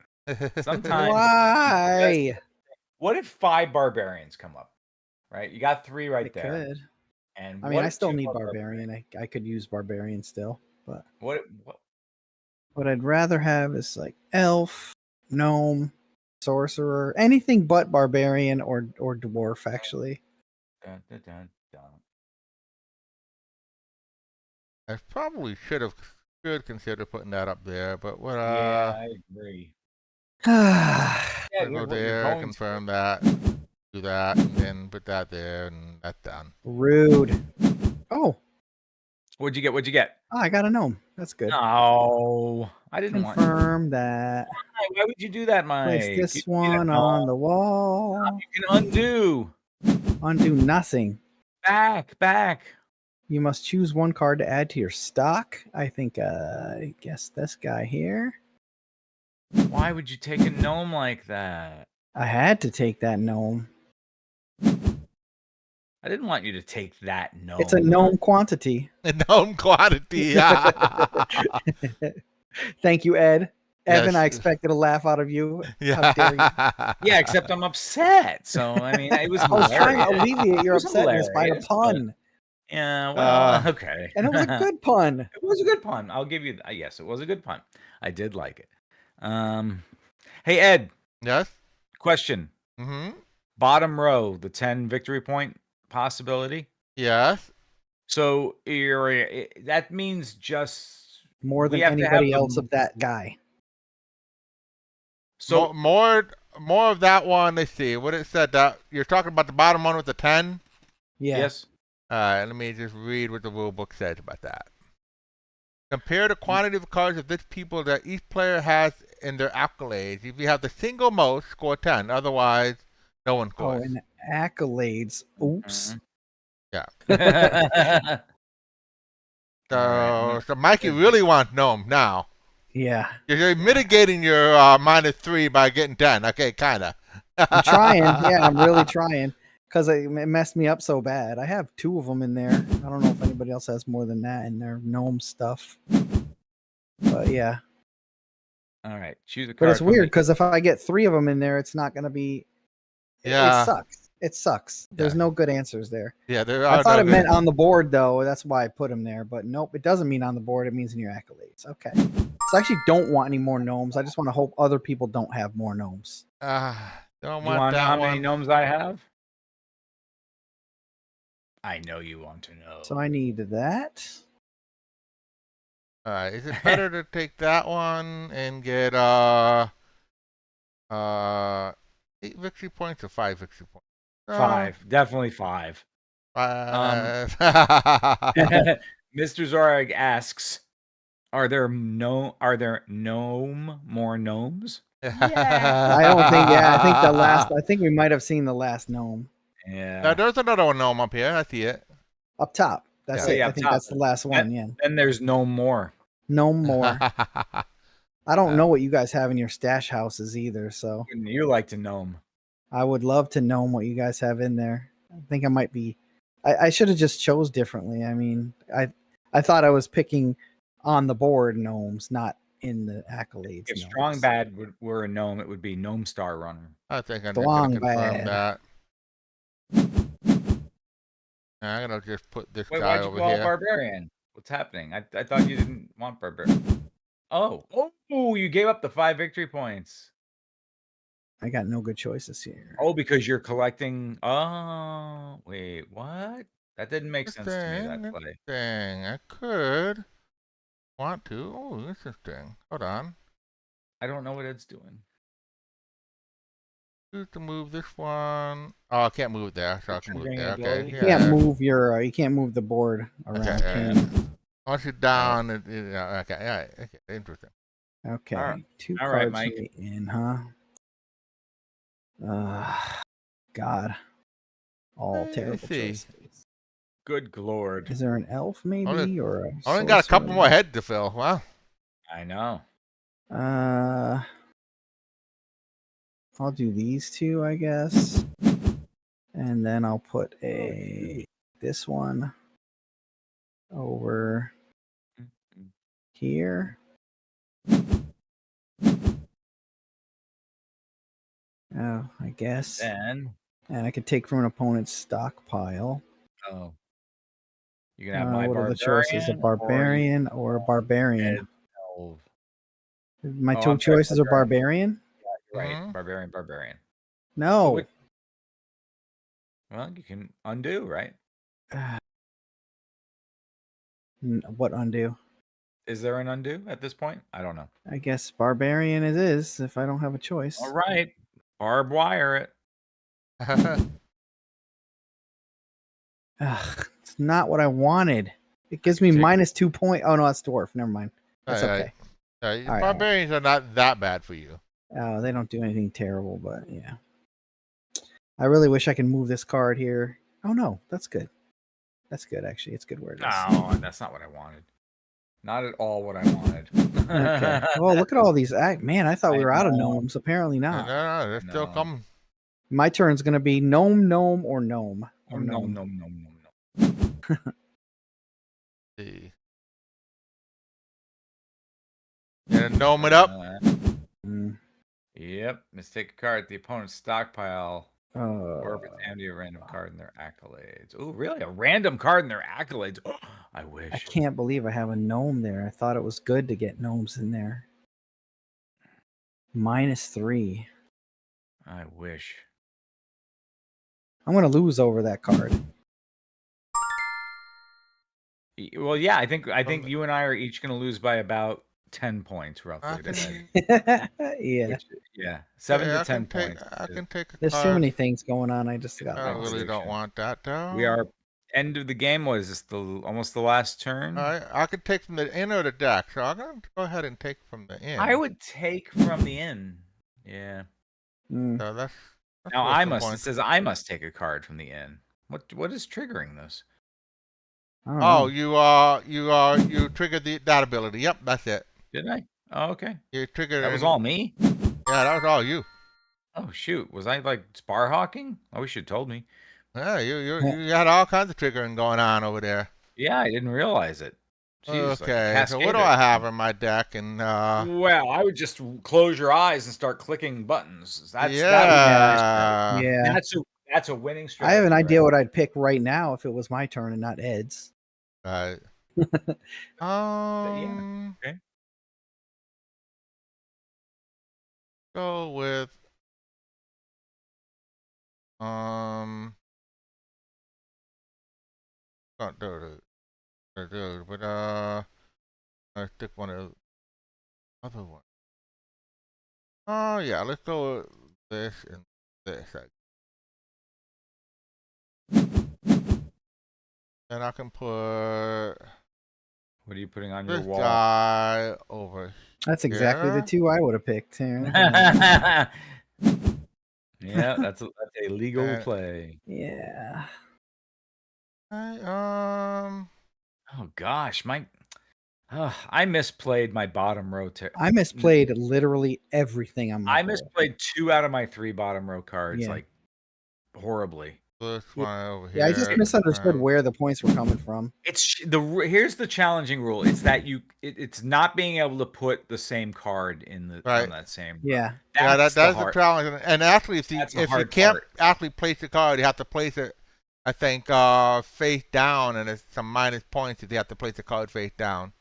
Sometimes. Why? What if 5 barbarians come up? Right, you got 3 right It there. could. And I mean, what I if still 2 need are barbarian. I could use barbarian still, but What? what I'd rather have is like elf, gnome, sorcerer, anything but barbarian or dwarf. Actually, Dun, dun, dun, dun. I probably should consider putting that up there, but what? Yeah, I agree. yeah, Yeah, Go you're there, going to. confirm that, do that, and then put that there, and that's done. rude. Oh, What'd you get? I got a gnome. That's good. No, I didn't want. Confirm that. Why would you do that, Mike? Place You this need a one gnome. on the wall. You can undo. Undo nothing. Back. You must choose one card to add to your stock. I think, I guess this guy here. Why would you take a gnome like that? I had to take that gnome. I didn't want you to take that gnome. It's a gnome quantity. Known quantity. Thank you, Ed. Evan, Yes. I expected a laugh out of you. Yeah. dare you. Yeah, except I'm upset. So I mean, it was I was trying to hilarious. alleviate your It was upsetness by a hilarious, but- pun. Yeah, well, okay. And it was a good pun. It was a good pun. I'll give you. Yes, it was a good pun. I did like it. Hey Ed, Yes. question. Mm-hmm. Bottom row, the 10 victory point possibility. Yes. So that means just More than we have to have anybody the- else of that guy. so more of that one. Let's see what it said. That you're talking about the bottom one with the 10. Yeah. yes. All right, let me just read what the rule book says about that. Compare the quantity of cards of this people that each player has in their accolades. If you have the single most, score 10. Otherwise, no one Oh, scores. and accolades. Oops. Mhm. So Mikey really wants gnome now. Yeah. You're mitigating your -3 by getting 10. Okay, kind of. I'm trying. Yeah, I'm really trying. Because it messed me up so bad. I have 2 of them in there. I don't know if anybody else has more than that in their gnome stuff. But yeah. All right, choose a card. But it's from weird the- because if I get 3 of them in there, it's not going to be. Yeah. It sucks. It sucks. There's Yeah. no good answers there. Yeah, there I are thought no it good- meant on the board, though. That's why I put them there. But nope, it doesn't mean on the board. It means in your accolades. Okay. So I actually don't want any more gnomes. I just want to hope other people don't have more gnomes. Don't You want want to know that how many one. gnomes I have? I know you want to know. So I need that. All right, is it better to take that one and get 8 victory points or 5 victory points? 5, definitely 5. 5. Mr. Zorag asks, are there more gnomes? Yeah. I don't think. Yeah, I think the last. I think we might have seen the last gnome Now, Yeah. there's another one gnome up here. I see it. up top. That's Yeah. it. Yeah, I up think top. that's the last one. Yeah. Then there's no more. No more. I don't Yeah. know what you guys have in your stash houses either, so You like to gnome. I would love to know what you guys have in there. I think I might be. I should have just chose differently. I mean, I thought I was picking on the board gnomes, not in the accolades. If gnomes. Strong Bad were a gnome, it would be Gnome Star Runner. I think I'm Strong gonna confirm bad. that. I'm gonna just put this Wait, guy why'd you over call it here. Barbarian? What's happening? I thought you didn't want Barbarian. Oh, you gave up the 5 victory points. I got no good choices here. Oh, because you're collecting. Oh, wait, what? That didn't make sense to me. That play. Interesting. I could want to. Oh, interesting. Hold on. I don't know what it's doing. Choose to move this one. Oh, I can't move it there, so I can move it Triggering there. Okay. ability? You Yeah. can't move your. You can't move the board around. Okay. can you? Once you're down, yeah, okay. All right. Okay. Interesting. Okay, Alright. 2 All right, cards Mike. from the inn, huh? God, all Let me terrible see. choices. Good lord. Is there an elf maybe Only- or a Only got a couple sorcerer? more heads to fill. Wow. I know. I'll do these 2, I guess, and then I'll put this one over here. Oh, I guess. Then, And I could take from an opponent's stockpile. oh, you can have my What are the choices? A Barbarian barbarian or a barbarian? Ed Elf. My Oh, 2 I'm sorry, choices are barbarian? Right, Mhm. Barbarian. No. Which- Well, you can undo, right? What undo? Is there an undo at this point? I don't know. I guess barbarian it is if I don't have a choice. All right, barbed wire it. Ugh, it's not what I wanted. It gives me Take- minus 2 point. Oh no, that's dwarf. Never mind. That's okay. Right. All right. Barbarians are not that bad for you. Oh, they don't do anything terrible, but yeah. I really wish I could move this card here. Oh no, that's good. That's good actually. It's good where it is. No, that's not what I wanted. Not at all what I wanted. Okay. Oh, look at all these. Man, I thought we I were out of know. gnomes. Apparently No, not. they're still No. coming. My turn's gonna be gnome, gnome, or gnome. Oh, Or no. See. Gonna gnome it up. Mm. Yep. Mistake a card at the opponent's stockpile. Or if it's Uh, empty, a random card in their accolades. Oh, really? A random card in their accolades? Oh, I wish. I can't believe I have a gnome there. I thought it was good to get gnomes in there. -3. I wish. I'm gonna lose over that card. Well, yeah, I think you and I are each going to lose by about 10 points, I roughly. can, today. Yeah. Which, yeah, 7 yeah, to I 10 can points. I can take a There's card. so many things going on. I just got I lost. really don't want that though. We are end of the game. What is this? Almost the last turn. I could take from the inn or the deck, so I'm gonna go ahead and take from the inn. I would take from the inn. Yeah. Mm. So that's Now worth I the must. It point. says I must take a card from the inn. What is triggering this? I don't know. You triggered that ability. Yep, that's it. Did I? Oh, okay. You triggered. That was all me. Yeah, that was all you. Oh shoot! Was I like spar hawking? Oh, you should have told me. Yeah, you had all kinds of triggering going on over there. Yeah, I didn't realize it. Jeez, like a Okay, so what do cascader. I have in my deck? And Well, I would just close your eyes and start clicking buttons. That yeah, Yeah. that's a winning strategy. I have an idea right? what I'd pick right now if it was my turn and not Ed's. right. Okay. Go with not do but I stick one of the other one. Oh yeah, let's go with this and this. Then I can put What are you putting on your This wall? guy over. That's exactly the Yeah. two I would have picked. Here. Yeah, that's a legal Uh, play. Yeah. Oh gosh, I misplayed my bottom row. I misplayed literally everything on my I board. misplayed 2 out of my 3 bottom row cards, Yeah. like horribly. This one over here. Yeah, I just misunderstood where the points were coming from. Here's the challenging rule. It's that it's not being able to put the same card in the Right. on that same row. Yeah. Yeah, That's that's the hard. challenge. And actually, if you That's the if you hard can't part. actually place the card, you have to place it. I think face down, and it's some minus points if you have to place the card face down.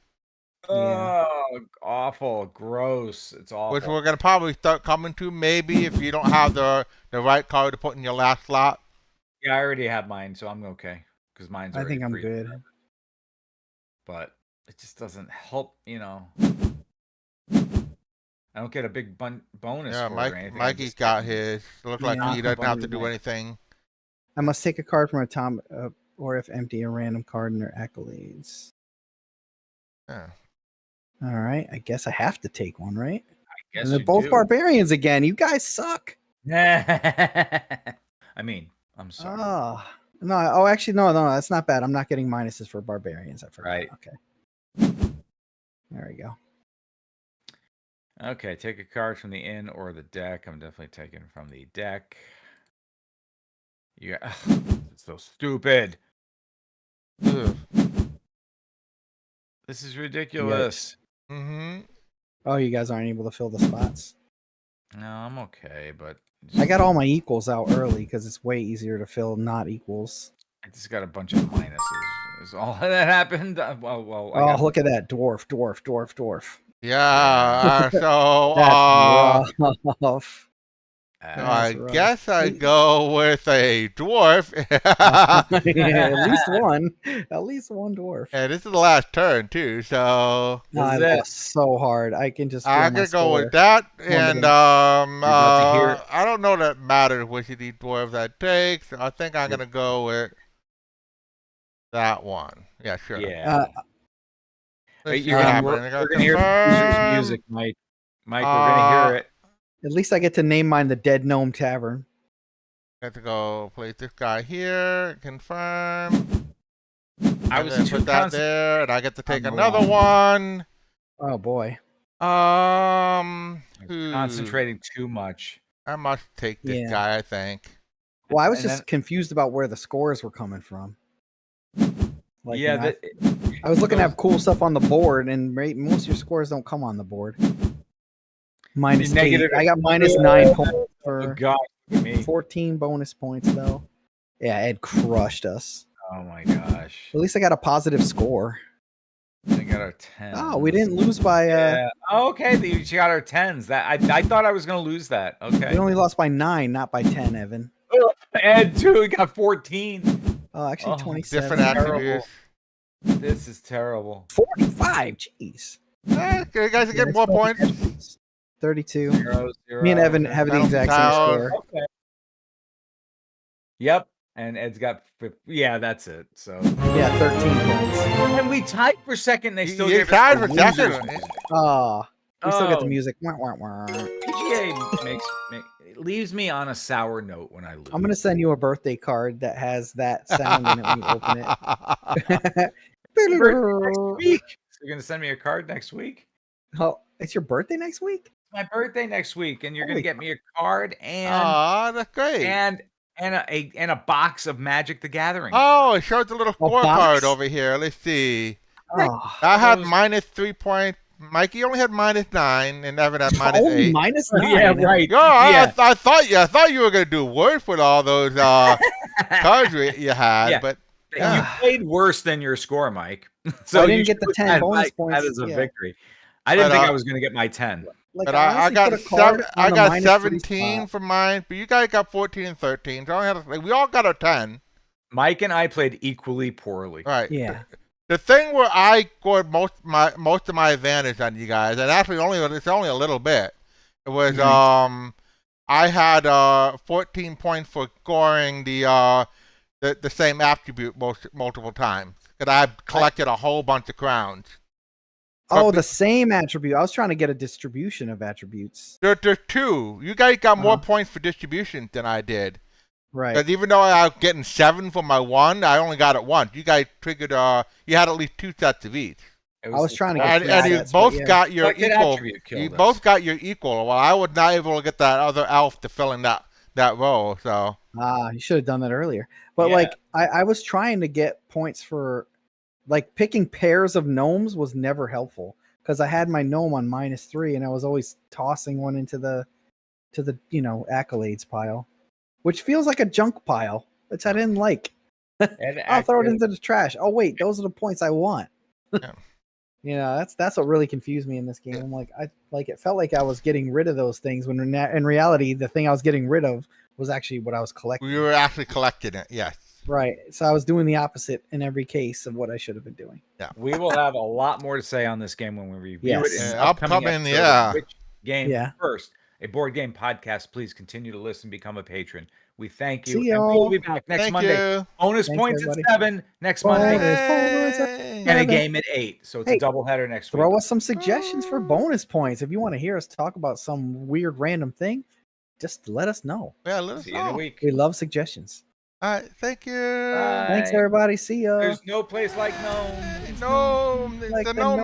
Yeah. Oh, awful, gross. It's awful. Which we're gonna probably start coming to maybe if you don't have the right card to put in your last slot. Yeah, I already have mine, so I'm okay because mine's. I think I'm already good. but it just doesn't help. I don't get a big bonus Yeah, for it or anything. I'm Mikey's just got getting- his. Looks Yeah, like I'll he doesn't have to combine do mine. anything. I must take a card from a top, or if empty, a random card in their accolades. Yeah. All right. I guess I have to take one, right? I guess And they're you both do. barbarians again. You guys suck. I mean, I'm sorry. Oh. No. Oh, actually, no. That's not bad. I'm not getting minuses for barbarians. I forgot. Right. Okay. There we go. Okay, take a card from the inn or the deck. I'm definitely taking from the deck. It's so stupid. Ugh. This is ridiculous. Mm-hmm. Oh, you guys aren't able to fill the spots. No, I'm okay, but I got all my equals out early because it's way easier to fill not equals. I just got a bunch of minuses. Is all that happened? Well. I Oh, got- look at that dwarf. Yeah. So That's rough. I rough. guess I go with a dwarf. Yeah, at least one dwarf. And this is the last turn too, so No, I This is it. lost so hard. I can just. I feel my could go with score. that. Plummeting. And about to hear it. I don't know that it matters which of these dwarves I take. So I think I'm gonna go with that one. Yeah, sure. Yeah. Let's Wait, see you're what gonna, happens. we're, I gotta we're gonna hear the confirm. music, Mike. Mike, we're gonna hear it. At least I get to name mine the Dead Gnome Tavern. I have to go place this guy here. Confirm. I And was then too put that concentrated. there, and I get to take on the another line. one. Oh boy. Concentrating too much. I must take this Yeah. guy, I think. Well, I was And just confused about where the scores were coming from. Like, yeah, you know, I was looking at cool stuff on the board, and most of your scores don't come on the board. Minus Negative- 8. I got minus 9 points oh for God, look at me. 14 bonus points, though. Yeah, Ed crushed us. Oh my gosh. At least I got a positive score. I got our 10. Oh, we didn't lose by. Yeah. Oh, okay, you got our 10s. That I thought I was gonna lose that. Okay. We only lost by 9, not by 10, Evan. Ed too. We got 14. Oh, actually, Oh, 27. Different attributes. This is terrible. 45. Jeez. You guys are getting Yeah, more points. 32. 0, 0. Me and Evan have the exact same Tower. score. Okay. Yep. And Ed's got. Yeah, that's it. So. Yeah, 13 points. And we tied for second. They still You gave tied us for the second. losers. Oh, we still get Oh. the music. Wah, wah, wah. PGA it leaves me on a sour note when I lose. I'm gonna send you a birthday card that has that sound in it when you open it. Next week. So you're gonna send me a card next week? Oh, it's your birthday next week? It's my birthday next week, and you're Holy gonna get me a card and Aw, that's great. and a box of Magic the Gathering. Oh, it shows the little box? scorecard over here. Let's see. Oh, I had Those- minus 3 points. Mikey only had minus 9, and Evan had minus only 8. minus Oh, 9. yeah, right. Yo, Yeah. I thought you were gonna do worse with all those cards you had, Yeah. but You played worse than your score, Mike. So I didn't you get the should 10 have bonus that points, as a yeah. victory. I didn't But, think I was gonna get my 10. Like, but I honestly got put a card on I the got minus 3 17 spot. for mine, but you guys got 14 and 13. So I had we all got a 10. Mike and I played equally poorly. Right. Yeah. The thing where I scored most of my advantage on you guys, and actually it's only a little bit. It was I had 14 points for scoring the same attribute multiple times. because I collected a whole bunch of crowns. Oh, the same attribute. I was trying to get a distribution of attributes. There's two. You guys got more Uh-huh. points for distribution than I did. Right. Because even though I was getting 7 for my one, I only got it once. You guys triggered. You had at least 2 sets of each. It I was the trying to And, get and three you sets, both but yeah. got your Collected equal. attribute killed You us. both got your equal. Well, I was not able to get that other elf to fill in that role. So You should have done that earlier. But Yeah. like, I was trying to get points for, like, picking pairs of gnomes was never helpful because I had my gnome on -3 and I was always tossing one into the accolades pile, which feels like a junk pile, which I didn't like. And I'll throw it actually- into the trash. Oh wait, those are the points I want. Yeah. That's what really confused me in this game. I'm like, it felt like I was getting rid of those things when in reality the thing I was getting rid of was actually what I was collecting. we were actually collecting it. Yes. Right. So I was doing the opposite in every case of what I should have been doing. We will have a lot more to say on this game when we review Yes. it in Yeah, upcoming, episode of yeah. Which Game Yeah. First, a board game podcast. Please continue to listen, become a patron. We thank you. See And we y'all. will be back next Thank Monday. you. Bonus Thanks, points everybody. at 7 next Bonus. Monday. Hey. And a game at 8. So it's Hey, a doubleheader next Throw week. us some suggestions for bonus points. If you want to hear us talk about some weird random thing, just let us know. Yeah, let us See you in a know. week. We love suggestions. All right. Thank you. Bye. Thanks everybody. See ya. There's no place like Gnome. No, Like the the gnome